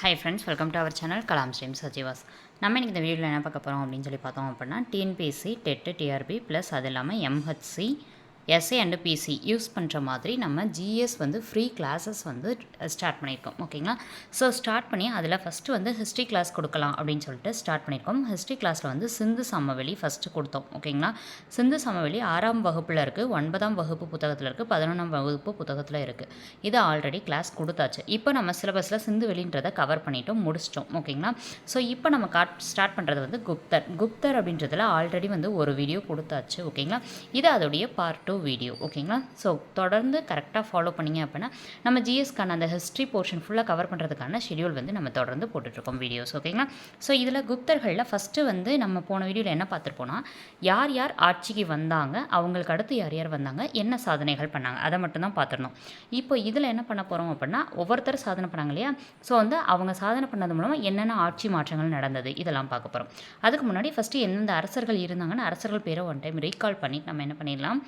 Hi friends, welcome to our channel Kalam stream சஜிவாஸ். நம்ம இன்றைக்கி இந்த வீடியோவில் என்ன பார்க்க போகிறோம் அப்படின்னு சொல்லி பார்த்தோம் அப்படின்னா, டிஎன்பிஎஸ்சி டெட்டு டிஆர்பி ப்ளஸ் அது இல்லாமல் MHC SA and PC use பண்ணுற மாதிரி நம்ம ஜிஎஸ் வந்து ஃப்ரீ கிளாஸஸ் வந்து ஸ்டார்ட் பண்ணியிருக்கோம். ஓகேங்களா? ஸோ ஸ்டார்ட் பண்ணி அதில் ஃபஸ்ட்டு வந்து ஹிஸ்ட்ரி கிளாஸ் கொடுக்கலாம் அப்படின்னு சொல்லிட்டு ஸ்டார்ட் பண்ணியிருக்கோம். ஹிஸ்ட்ரி கிளாஸில் வந்து சிந்து சமவெளி ஃபஸ்ட்டு கொடுத்தோம். ஓகேங்களா? சிந்து சமவெளி 6ஆம் வகுப்பில் இருக்குது, 9ஆம் வகுப்பு புத்தகத்தில் இருக்குது, 11ஆம் வகுப்பு புத்தகத்தில் இருக்குது. இது ஆல்ரெடி கிளாஸ் கொடுத்தாச்சு. இப்போ நம்ம சிலபஸில் சிந்து வெளின்றதை கவர் பண்ணிட்டோம், முடிச்சிட்டோம். ஓகேங்களா? ஸோ இப்போ நம்ம ஸ்டார்ட் பண்ணுறது வந்து குப்தர் அப்படின்றதுல ஆல்ரெடி வந்து ஒரு வீடியோ கொடுத்தாச்சு. ஓகேங்களா? இது அதோடைய பார்ட் 2 வீடியோ. ஓகேங்களா? ஸோ தொடர்ந்து கரெக்டாக ஃபாலோ பண்ணிங்க அப்படின்னா நம்ம ஜிஎஸ்க்கான அந்த ஹிஸ்ட்ரி போர்ஷன் ஃபுல்லாக கவர் பண்ணுறதுக்கான ஷெடியூல் வந்து நம்ம தொடர்ந்து போட்டுட்ருக்கோம் வீடியோஸ். ஓகேங்களா? ஸோ இதில் குப்தர்களில் ஃபஸ்ட்டு வந்து நம்ம போன வீடியோவில் என்ன பார்த்துருப்போம்னா, யார் யார் ஆட்சிக்கு வந்தாங்க, அவங்களுக்கு அடுத்து யார் யார் வந்தாங்க, என்ன சாதனைகள் பண்ணாங்க, அதை மட்டும்தான் பார்த்துருந்தோம். இப்போ இதில் என்ன பண்ண போகிறோம் அப்படின்னா, ஒவ்வொருத்தர் சாதனை பண்ணாங்க இல்லையா? ஸோ வந்து அவங்க சாதனை பண்ணது மூலமாக என்னென்ன ஆட்சி மாற்றங்கள் நடந்தது இதெல்லாம் பார்க்க போகிறோம். அதுக்கு முன்னாடி ஃபஸ்ட்டு எந்தெந்த அரசர்கள் இருந்தாங்கன்னு அரசர்கள் பேரை ஒன் டைம் ரீகால் பண்ணி நம்ம என்ன பண்ணிடலாம்,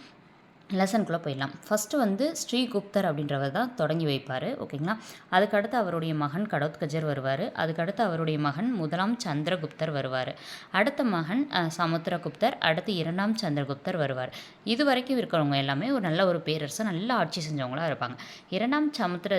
லெசனுக்குள்ளே போயிடலாம். ஃபஸ்ட்டு வந்து ஸ்ரீகுப்தர் அப்படின்றவர் தான் தொடங்கி வைப்பார். ஓகேங்களா? அதுக்கடுத்து அவருடைய மகன் கடோத்கஜர் வருவார். அதுக்கடுத்து அவருடைய மகன் முதலாம் சந்திரகுப்தர் வருவார். அடுத்த மகன் சமுத்திரகுப்தர், அடுத்து 2ஆம் சந்திரகுப்தர் வருவார். இது வரைக்கும் இருக்கிறவங்க எல்லாமே ஒரு நல்ல ஒரு பேரரசு, நல்ல ஆட்சி செஞ்சவங்களாக இருப்பாங்க. 2ஆம்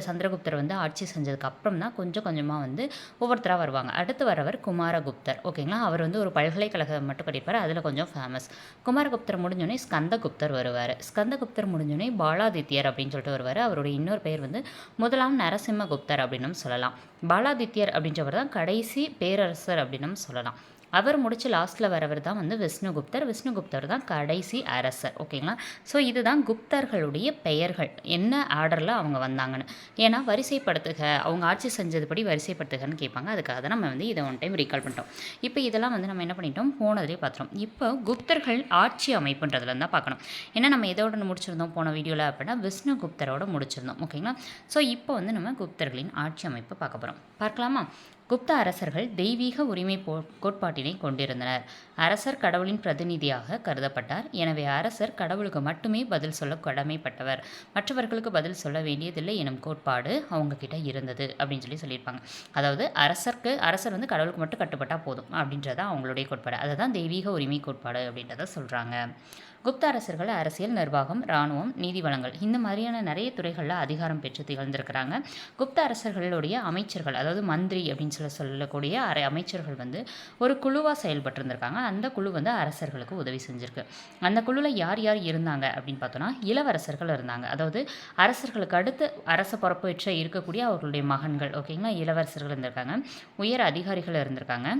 சந்திரகுப்தர் வந்து ஆட்சி செஞ்சதுக்கு அப்புறம் தான் கொஞ்சம் கொஞ்சமாக வந்து ஒவ்வொருத்தராக வருவாங்க. அடுத்து வரவர் குமாரகுப்தர். ஓகேங்களா? அவர் வந்து ஒரு பல்கலைக்கழகம் மட்டும் படிப்பார், அதில் கொஞ்சம் ஃபேமஸ். குமாரகுப்தர் முடிஞ்சோடனே ஸ்கந்தகுப்தர் வருவார். ஸ்கந்தகுப்தர் முடிஞ்சோடனே பாலாதித்யர் அப்படின்னு சொல்லிட்டு வருவார். அவருடைய இன்னொரு பெயர் வந்து முதலாம் நரசிம்மகுப்தர் அப்படின்னு சொல்லலாம். பாலாதித்யர் அப்படின்றவர் தான் கடைசி பேரரசர் அப்படின்னு சொல்லலாம். அவர் முடிச்சு லாஸ்ட்டில் வரவர் தான் வந்து விஷ்ணுகுப்தர் தான் கடைசி அரசர். ஓகேங்களா? ஸோ இதுதான் குப்தர்களுடைய பெயர்கள், என்ன ஆர்டரில் அவங்க வந்தாங்கன்னு. ஏன்னா வரிசைப்படுத்துக, அவங்க ஆட்சி செஞ்சதுபடி வரிசைப்படுத்துகன்னு கேட்பாங்க. அதுக்காக தான் நம்ம வந்து இதை ஒன் டைம் ரீகால் பண்ணிட்டோம். இப்போ இதெல்லாம் வந்து நம்ம என்ன பண்ணிட்டோம், போனதுலேயே பார்த்துட்டோம். இப்போ குப்தர்கள் ஆட்சி அமைப்புன்றதுல தான் பார்க்கணும். ஏன்னா நம்ம இதோட முடிச்சிருந்தோம் போன வீடியோவில் அப்படின்னா விஷ்ணுகுப்தரோட முடிச்சிருந்தோம். ஓகேங்களா? ஸோ இப்போ வந்து நம்ம குப்தர்களின் ஆட்சி அமைப்பு பார்க்க போகிறோம். பார்க்கலாமா? குப்த அரசர்கள் தெய்வீக உரிமை கோட்பாட்டினை கொண்டிருந்தனர். அரசர் கடவுளின் பிரதிநிதியாக கருதப்பட்டார். எனவே அரசர் கடவுளுக்கு மட்டுமே பதில் சொல்ல கடமைப்பட்டவர், மற்றவர்களுக்கு பதில் சொல்ல வேண்டியதில்லை எனும் கோட்பாடு அவங்க கிட்ட இருந்தது அப்படின்னு சொல்லியிருப்பாங்க. அதாவது அரசர் வந்து கடவுளுக்கு மட்டும் கட்டுப்பட்டால் போதும் அப்படின்றத அவங்களுடைய கோட்பாடு. அதை தான் தெய்வீக உரிமை கோட்பாடு அப்படின்றத சொல்கிறாங்க. குப்த அரசர்கள் அரசியல், நிர்வாகம், இராணுவம், நீதி வழங்கல் இந்த மாதிரியான நிறைய துறைகளில் அதிகாரம் பெற்று திகழ்ந்திருக்கிறாங்க. குப்த அரசர்களுடைய அமைச்சர்கள், அதாவது மந்திரி அப்படின்னு சொல்லக்கூடிய அமைச்சர்கள் வந்து ஒரு குழுவாக செயல்பட்டு இருந்திருக்காங்க. அந்த குழு வந்து அரசர்களுக்கு உதவி செஞ்சுருக்கு. அந்த குழுவில் யார் யார் இருந்தாங்க அப்படின்னு பார்த்தோன்னா, இளவரசர்கள் இருந்தாங்க. அதாவது அரசர்களுக்கு அடுத்து அரச பொறுப்பேற்ற இருக்கக்கூடிய அவர்களுடைய மகன்கள். ஓகேங்களா? இளவரசர்கள் இருந்திருக்காங்க. உயர் அதிகாரிகள் இருந்திருக்காங்க.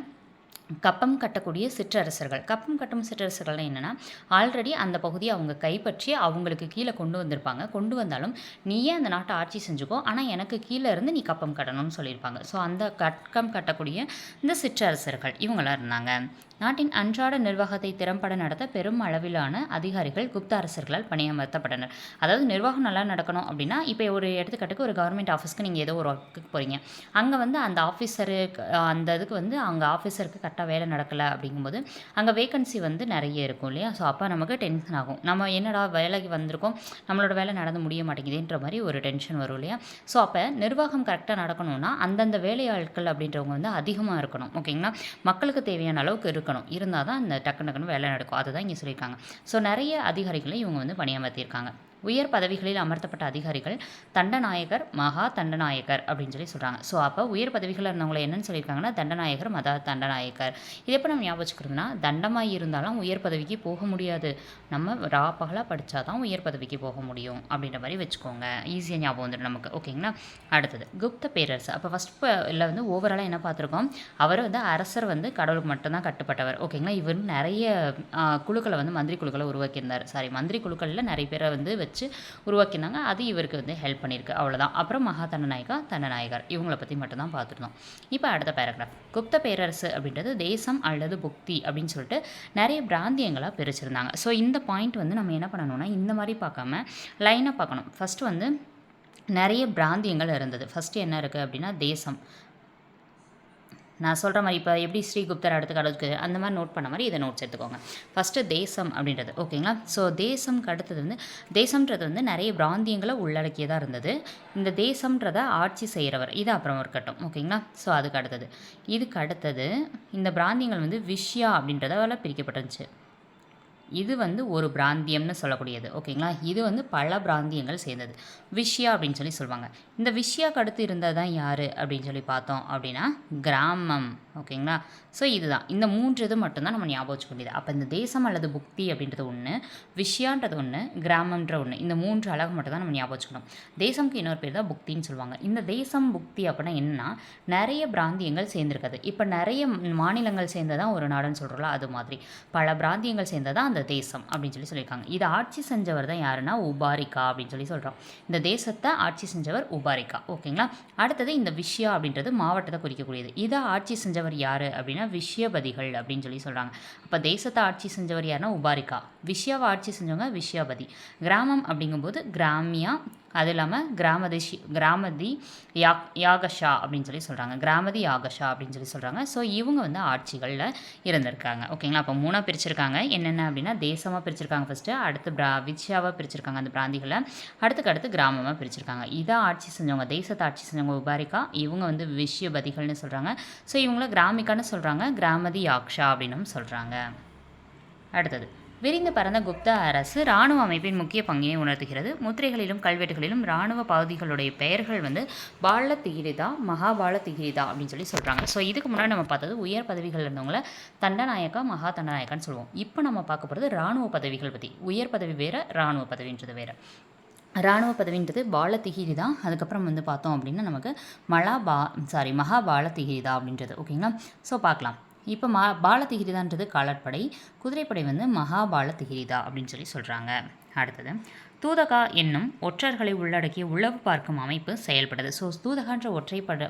கப்பம் கட்டக்கூடிய சிற்றரசர்கள். கப்பம் கட்டும் சிற்றரசர்கள்லாம் என்னென்னா, ஆல்ரெடி அந்த பகுதியை அவங்க கைப்பற்றி அவங்களுக்கு கீழே கொண்டு வந்திருப்பாங்க. கொண்டு வந்தாலும் நீயே அந்த நாட்டை ஆட்சி செஞ்சுக்கோ, ஆனால் எனக்கு கீழே இருந்து நீ கப்பம் கட்டணும்னு சொல்லியிருப்பாங்க. ஸோ அந்த கட்டம் கட்டக்கூடிய இந்த சிற்றரசர்கள் இவங்களாம் இருந்தாங்க. நாட்டின் அன்றாட நிர்வாகத்தை திறம்பட நடத்த பெரும் அளவிலான அதிகாரிகள் குப்த அரசர்களால் பணியமர்த்தப்பட்டனர். அதாவது நிர்வாகம் நல்லா நடக்கணும் அப்படின்னா, இப்போ ஒரு எடுத்துக்காட்டுக்கு ஒரு கவர்மெண்ட் ஆஃபீஸ்க்கு நீங்கள் ஏதோ ஒரு ஒர்க்குக்கு போகிறீங்க. அங்கே வந்து அந்த ஆஃபீஸருக்கு அந்த இதுக்கு வந்து அங்கே ஆஃபீஸருக்கு கரெக்டாக வேலை நடக்கலை அப்படிங்கும்போது அங்கே வேகன்சி வந்து நிறைய இருக்கும் இல்லையா? ஸோ அப்போ நமக்கு டென்ஷன் ஆகும். நம்ம என்னடா வேலைக்கு வந்திருக்கோம், நம்மளோட வேலை நடந்து முடிய மாட்டேங்குதுன்ற மாதிரி ஒரு டென்ஷன் வரும் இல்லையா? ஸோ அப்போ நிர்வாகம் கரெக்டாக நடக்கணும்னா அந்தந்த வேலையாட்கள் அப்படின்றவங்க வந்து அதிகமாக இருக்கணும். ஓகேங்களா? மக்களுக்கு தேவையான அளவுக்கு இருக்கணும். இருந்தால் தான் இந்த டக்குன்னு வேலை நடக்கும். அதுதான் இங்கே சொல்லியிருக்காங்க. ஸோ நிறைய அதிகாரிகளை இவங்க வந்து பணியமர்த்தியிருக்காங்க. உயர் பதவிகளில் அமர்த்தப்பட்ட அதிகாரிகள் தண்டநாயகர், மகா தண்டநாயகர் அப்படின்னு சொல்கிறாங்க. ஸோ அப்போ உயர் பதவிகளில் இருந்தவங்களை என்னன்னு சொல்லியிருக்காங்கன்னா, தண்டநாயகர், மகா தண்டநாயகர். இது எப்போ நம்ம ஞாபகம் வச்சுக்கிறதுனா, தண்டமாக இருந்தாலும் உயர் பதவிக்கு போக முடியாது. நம்ம பகலாக படித்தா தான் உயர் பதவிக்கு போக முடியும் அப்படின்ற மாதிரி வச்சுக்கோங்க. ஈஸியாக ஞாபகம் வந்துடும் நமக்கு. ஓகேங்களா? அடுத்தது குப்த பேரரசு. அப்போ ஃபஸ்ட் இல்லை வந்து ஓவராலாக என்ன பார்த்துருக்கோம், அவர் வந்து அரசர் வந்து கடவுளுக்கு மட்டும்தான் கட்டுப்பட்டவர். ஓகேங்களா? இவர் நிறைய குழுக்களை வந்து மந்திரி குழுக்களை உருவாக்கியிருந்தார். மந்திரி குழுக்களில் நிறைய பேரை வந்து வச்சு உருவாக்கினாங்க. அது இவருக்கு வந்து ஹெல்ப் பண்ணியிருக்கு. அவ்வளோதான். அப்புறம் மகா தண்டநாயகர் இவங்களை பற்றி மட்டும்தான் பார்த்துருந்தோம். இப்போ அடுத்த பேராகிராஃப். குப்த பேரரசு அப்படின்றது தேசம் அல்லது புக்தி அப்படின்னு சொல்லிட்டு நிறைய பிராந்தியங்களாக பிரிச்சிருந்தாங்க. ஸோ இந்த பாயிண்ட் வந்து நம்ம என்ன பண்ணணும்னா, இந்த மாதிரி பார்க்காம லைனாக பார்க்கணும். ஃபஸ்ட்டு வந்து நிறைய பிராந்தியங்கள் இருந்தது. ஃபஸ்ட்டு என்ன இருக்குது அப்படின்னா, தேசம். நான் சொல்கிற மாதிரி இப்போ எப்படி ஸ்ரீகுப்தர் அடுத்து கடவுளுக்கு அந்த மாதிரி நோட் பண்ண மாதிரி இதை நோட்ஸ் எடுத்துக்கோங்க. ஃபஸ்ட்டு தேசம் அப்படின்றது ஓகேங்களா. ஸோ தேசம்க்கு அடுத்தது வந்து தேசம்ன்றது வந்து நிறைய பிராந்தியங்களை உள்ளடக்கியதாக இருந்தது. இந்த தேசம்ன்றதை ஆட்சி செய்கிறவர் இது அப்புறம் இருக்கட்டும் ஓகேங்களா. ஸோ அதுக்கு அடுத்தது இதுக்கு அடுத்தது இந்த பிராந்தியங்கள் வந்து விஷயா அப்படின்றதால பிரிக்கப்பட்டுருந்துச்சு. இது வந்து ஒரு பிராந்தியம்னு சொல்லக்கூடியது ஓகேங்களா. இது வந்து பல பிராந்தியங்கள் சேர்ந்தது விஷயா அப்படின்னு சொல்லி சொல்லுவாங்க. இந்த விஷயாக்கு அடுத்து இருந்தது தான் யார் அப்படின்னு சொல்லி பார்த்தோம் அப்படின்னா கிராமம் ஓகேங்களா. ஸோ இதுதான் இந்த 3 இது மட்டும்தான் நம்ம ஞாபகம் வச்சுக்க வேண்டியது. அப்போ இந்த தேசம் அல்லது புக்தி அப்படின்றது ஒன்று, விஷயான்றது ஒன்று, கிராமன்ற ஒன்று, இந்த 3 அழகு மட்டும் தான் நம்ம ஞாபகம் வச்சுக்கணும். தேசம்க்கு இன்னொரு பேர் தான் புக்தின்னு சொல்லுவாங்க. இந்த தேசம் புக்தி அப்படின்னா என்னன்னா நிறைய பிராந்தியங்கள் சேர்ந்துருக்குது. இப்போ நிறைய மாநிலங்கள் சேர்ந்ததான் ஒரு நாடுன்னு சொல்கிறோம்ல, அது மாதிரி பல பிராந்தியங்கள் சேர்ந்ததான் அந்த தேசம் அப்படின்னு சொல்லி சொல்லியிருக்காங்க. இதை ஆட்சி செஞ்சவர் தான் யாருன்னா உபாரிகா அப்படின்னு சொல்லி சொல்கிறோம். இந்த தேசத்தை ஆட்சி செஞ்சவர் உபாரிகா ஓகேங்களா. அடுத்தது இந்த விஷயா அப்படின்றது மாவட்டத்தை குறிக்கக்கூடியது. இதை ஆட்சி செஞ்சவர் யார் அப்படின்னா விஷயபதிகள் அப்படின்னு சொல்லி சொல்கிறாங்க. அப்போ தேசத்தை ஆட்சி செஞ்சவர் யாருன்னா உபாரிகா, விஷயாவை ஆட்சி செஞ்சவங்க விஷயபதி. கிராமம் அப்படிங்கும்போது கிராமியா, அது இல்லாமல் கிராமதி யாகஷா அப்படின்னு சொல்லி சொல்கிறாங்க. கிராமதி யாகஷா அப்படின்னு சொல்லி சொல்கிறாங்க. ஸோ இவங்க வந்து ஆட்சிகளில் இருந்திருக்காங்க ஓகேங்களா. அப்போ 3 பிரிச்சிருக்காங்க. என்னென்ன அப்படின்னா தேசமாக பிரிச்சிருக்காங்க ஃபஸ்ட்டு, அடுத்து விஷயாவாக பிரிச்சிருக்காங்க அந்த பிராந்திகளை, அடுத்து கிராமமாக பிரிச்சிருக்காங்க. இதை ஆட்சி செஞ்சவங்க தேசத்தை ஆட்சி செஞ்சவங்க உபாரிகா, இவங்க வந்து விஷயபதிகள்னு சொல்கிறாங்க. ஸோ இவங்கள கிராமிக்கான்னு சொல்கிறாங்க, கிராமதி யாக்ஷா அப்படின்னும் சொல்கிறாங்க. அடுத்தது விரிந்து பரந்த குப்த அரசு இராணுவ அமைப்பின் முக்கிய பங்கினை உணர்த்துகிறது. முத்திரைகளிலும் கல்வெட்டுகளிலும் இராணுவ பகுதிகளுடைய பெயர்கள் வந்து பால திகிரிதா, மகாபால திகிரிதா அப்படின்னு சொல்லி சொல்கிறாங்க. ஸோ இதுக்கு முன்னாடி நம்ம பார்த்தது உயர் பதவிகள் இருந்தவங்கள தண்டநாயக்கா, மகா தண்டநாயக்கான்னு சொல்லுவோம். இப்போ நம்ம பார்க்க போகிறது இராணுவ பதவிகள் பற்றி. உயர் பதவி வேறு, இராணுவ பதவின்றது வேறு. இராணுவ பதவின்றது பால திகிரிதா, அதுக்கப்புறம் வந்து பார்த்தோம் அப்படின்னா நமக்கு மகாபால திகிரிதா அப்படின்றது ஓகேங்களா. ஸோ பார்க்கலாம். இப்போ பால திகிரிதான்றது காலாட்படை, குதிரைப்படை வந்து மகாபால திகிரிதா அப்படின்னு சொல்லி சொல்கிறாங்க. அடுத்தது தூதகா என்னும் ஒற்றர்களை உள்ளடக்கிய உளவு பார்க்கும் அமைப்பு செயல்படுது. ஸோ தூதகான்ற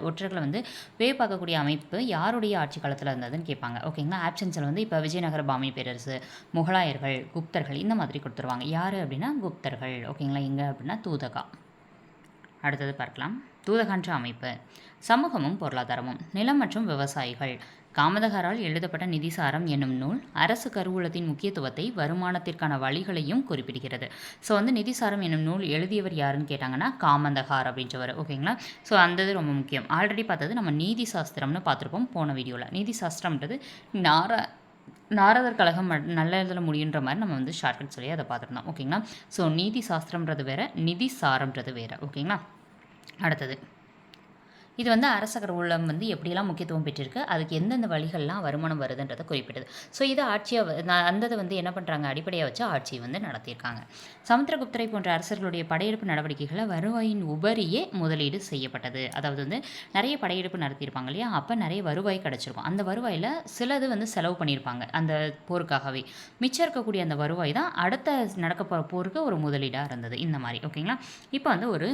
ஒற்றர்களை வந்து வேவு பார்க்கக்கூடிய அமைப்பு யாருடைய ஆட்சி காலத்தில் இருந்ததுன்னு கேட்பாங்க ஓகேங்களா. ஆப்ஷன்ஸில் வந்து இப்போ விஜயநகர பாமினி பேரரசு, முகலாயர்கள், குப்தர்கள் இந்த மாதிரி கொடுத்துருவாங்க. யார் அப்படின்னா குப்தர்கள் ஓகேங்களா. எங்கே அப்படின்னா தூதகா. அடுத்தது பார்க்கலாம். தூதகான்ற அமைப்பு சமூகமும் பொருளாதாரமும், நிலம் மற்றும் விவசாயிகள். காமதகரால் எழுதப்பட்ட நிதிசாரம் என்னும் நூல் அரசு கருவூலத்தின் முக்கியத்துவத்தை, வருமானத்திற்கான வழிகளையும் குறிப்பிடுகிறது. ஸோ வந்து நிதிசாரம் என்னும் நூல் எழுதியவர் யாருன்னு கேட்டாங்கன்னா காமதகார் அப்படின்றவர் ஓகேங்களா. ஸோ அந்த இது ரொம்ப முக்கியம். ஆல்ரெடி பார்த்தது நம்ம நீதி சாஸ்திரம்னு பார்த்துருப்போம் போன வீடியோவில். நீதி சாஸ்திரம்ன்றது நாரதர் கழகம் நல்ல இதில் முடியுன்ற மாதிரி நம்ம வந்து ஷார்ட்கட் சொல்லி அதை பார்த்துருந்தோம் ஓகேங்களா. ஸோ நீதி சாஸ்திரம்ன்றது வேறு, நிதி சாரம்ன்றது வேறு ஓகேங்களா. அடுத்தது இது வந்து அரச கருவூலம் வந்து எப்படியெல்லாம் முக்கியத்துவம் பெற்றிருக்கு, அதுக்கு எந்தெந்த வழிகள்லாம் வருமானம் வருதுன்றதை குறிப்பிடுது. ஸோ இது அந்ததை வந்து என்ன பண்ணுறாங்க அடிப்படையாக வச்சு ஆட்சியை வந்து நடத்தியிருக்காங்க. சமுத்திரகுப்தரை போன்ற அரசர்களுடைய படையெடுப்பு நடவடிக்கைகளை வருவாயின் உபரியே முதலீடு செய்யப்பட்டது. அதாவது வந்து நிறைய படையெடுப்பு நடத்தியிருப்பாங்க இல்லையா, அப்போ நிறைய வருவாய் கிடச்சிருக்கும். அந்த வருவாயில் சிலது வந்து செலவு பண்ணியிருப்பாங்க அந்த போருக்காகவே. மிச்சம் இருக்கக்கூடிய அந்த வருவாய் தான் அடுத்த நடக்க போகிற போருக்கு ஒரு முதலீடாக இருந்தது இந்த மாதிரி ஓகேங்களா. இப்போ வந்து ஒரு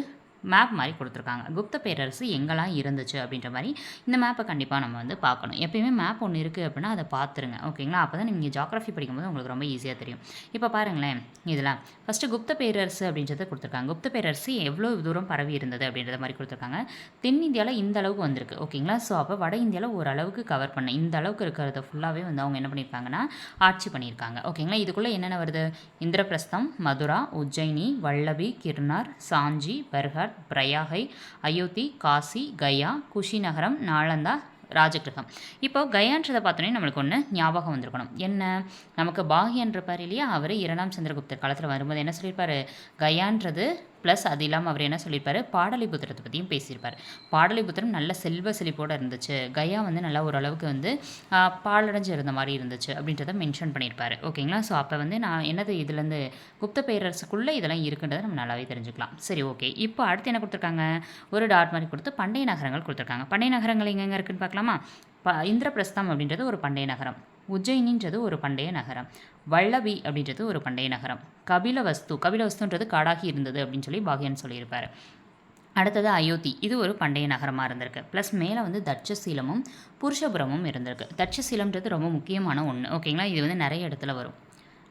மேப் மாதிரி கொடுத்துருக்காங்க. குப்த பேரரசு எங்கெல்லாம் இருந்துச்சு அப்படின்ற மாதிரி இந்த மேப்பை கண்டிப்பாக நம்ம வந்து பார்க்கணும். எப்பயுமே மேப் ஒன்று இருக்குது அப்படின்னா அதை பார்த்துருங்க ஓகேங்களா. அப்போ தான் நீங்கள் ஜியாகிரஃபி படிக்கும்போது உங்களுக்கு ரொம்ப ஈஸியாக தெரியும். இப்போ பாருங்களேன், இதெல்லாம் ஃபஸ்ட்டு குப்த பேரரசு அப்படின்றத கொடுத்துருக்காங்க. குப்த பேரரசு எவ்வளோ தூரம் பரவி இருந்தது அப்படின்றத மாதிரி கொடுத்துருக்காங்க. தென்னிந்தியாவில் இந்த அளவுக்கு வந்திருக்கு ஓகேங்களா. ஸோ அப்போ வட இந்தியாவில் ஓரளவுக்கு கவர் பண்ண இந்த அளவுக்கு இருக்கிறத ஃபுல்லாகவே வந்து அவங்க என்ன பண்ணியிருக்காங்கன்னா ஆட்சி பண்ணியிருக்காங்க ஓகேங்களா. இதுக்குள்ளே என்னென்ன வருது, இந்திரபிரஸ்தம், மதுரா, உஜ்ஜயினி, வல்லபி, கிர்னார், சாஞ்சி, பர்கர், பிரயாகை, அயோத்தி, காசி, கயா, குஷிநகரம், நாலந்தா, ராஜகிரகம். இப்போ கயான்றதை பார்த்தோன்னே நம்மளுக்கு ஒன்று ஞாபகம் வந்திருக்கணும். என்ன, நமக்கு பாகியன்றப்பார் இல்லையா, அவர் 2ஆம் சந்திரகுப்தர் காலத்தில் வரும்போது என்ன சொல்லியிருப்பார், கயான்றது ப்ளஸ் அது இல்லாமல் அவர் என்ன சொல்லியிருப்பார், பாடலிபுத்திரத்தை பற்றியும் பேசியிருப்பார். பாடலிபுத்திரம் நல்ல செல்வ செழிப்போடு இருந்துச்சு, கயா வந்து நல்லா ஓரளவுக்கு வந்து பாலடைஞ்சு இருந்த மாதிரி இருந்துச்சு அப்படின்றத மென்ஷன் பண்ணியிருப்பார் ஓகேங்களா. ஸோ அப்போ வந்து நான் என்னது இதுலேருந்து குப்த பேரரசுக்குள்ளே இதெல்லாம் இருக்குன்றதை நம்ம நல்லாவே தெரிஞ்சுக்கலாம். சரி ஓகே. இப்போ அடுத்து என்ன கொடுத்துருக்காங்க, ஒரு டாட் மாதிரி கொடுத்து பண்டைய நகரங்கள் கொடுத்துருக்காங்க. பண்டைய நகரங்கள் எங்கெங்கே இருக்குன்னு பார்க்கலாமா. இந்திரபிரஸ்தம் அப்படின்றது ஒரு பண்டைய நகரம், உஜ்ஜயினின்றது ஒரு பண்டைய நகரம், வல்லபி அப்படின்றது ஒரு பண்டைய நகரம், கபிலவஸ்துன்றது காடாகி இருந்தது அப்படின்னு சொல்லி பாகியன் சொல்லியிருப்பார். அடுத்தது அயோத்தி, இது ஒரு பண்டைய நகரமாக இருந்திருக்கு. ப்ளஸ் மேலே வந்து தட்சசீலமும் புருஷபுரமும் இருந்திருக்கு. தட்சசீலம்ன்றது ரொம்ப முக்கியமான ஒன்று ஓகேங்களா. இது வந்து நிறைய இடத்துல வரும்.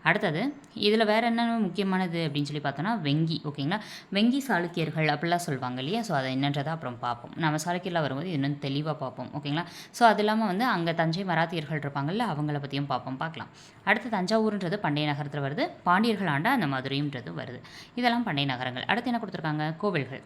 அடுத்தது இதில் வேறு என்னென்ன முக்கியமானது அப்படின்னு சொல்லி பார்த்தோன்னா வெங்கி. ஓகேங்களா, வெங்கி சாளுக்கியர்கள் அப்படிலாம் சொல்லுவாங்க இல்லையா. ஸோ அதை என்னன்றதை அப்புறம் பார்ப்போம். நம்ம சாளுக்கியரில் வரும்போது இன்னும் தெளிவாக பார்ப்போம். ஓகேங்களா, ஸோ அது இல்லாமல் வந்து அங்கே தஞ்சை மராத்தியர்கள் இருப்பாங்கல்ல, அவங்கள பற்றியும் பார்க்கலாம். அடுத்து தஞ்சாவூர்ன்றது பண்டைய நகரத்தில் வருது. பாண்டியர்கள் ஆண்ட அந்த மதுரைன்றது வருது. இதெல்லாம் பண்டைய நகரங்கள். அடுத்து என்ன கொடுத்துருக்காங்க,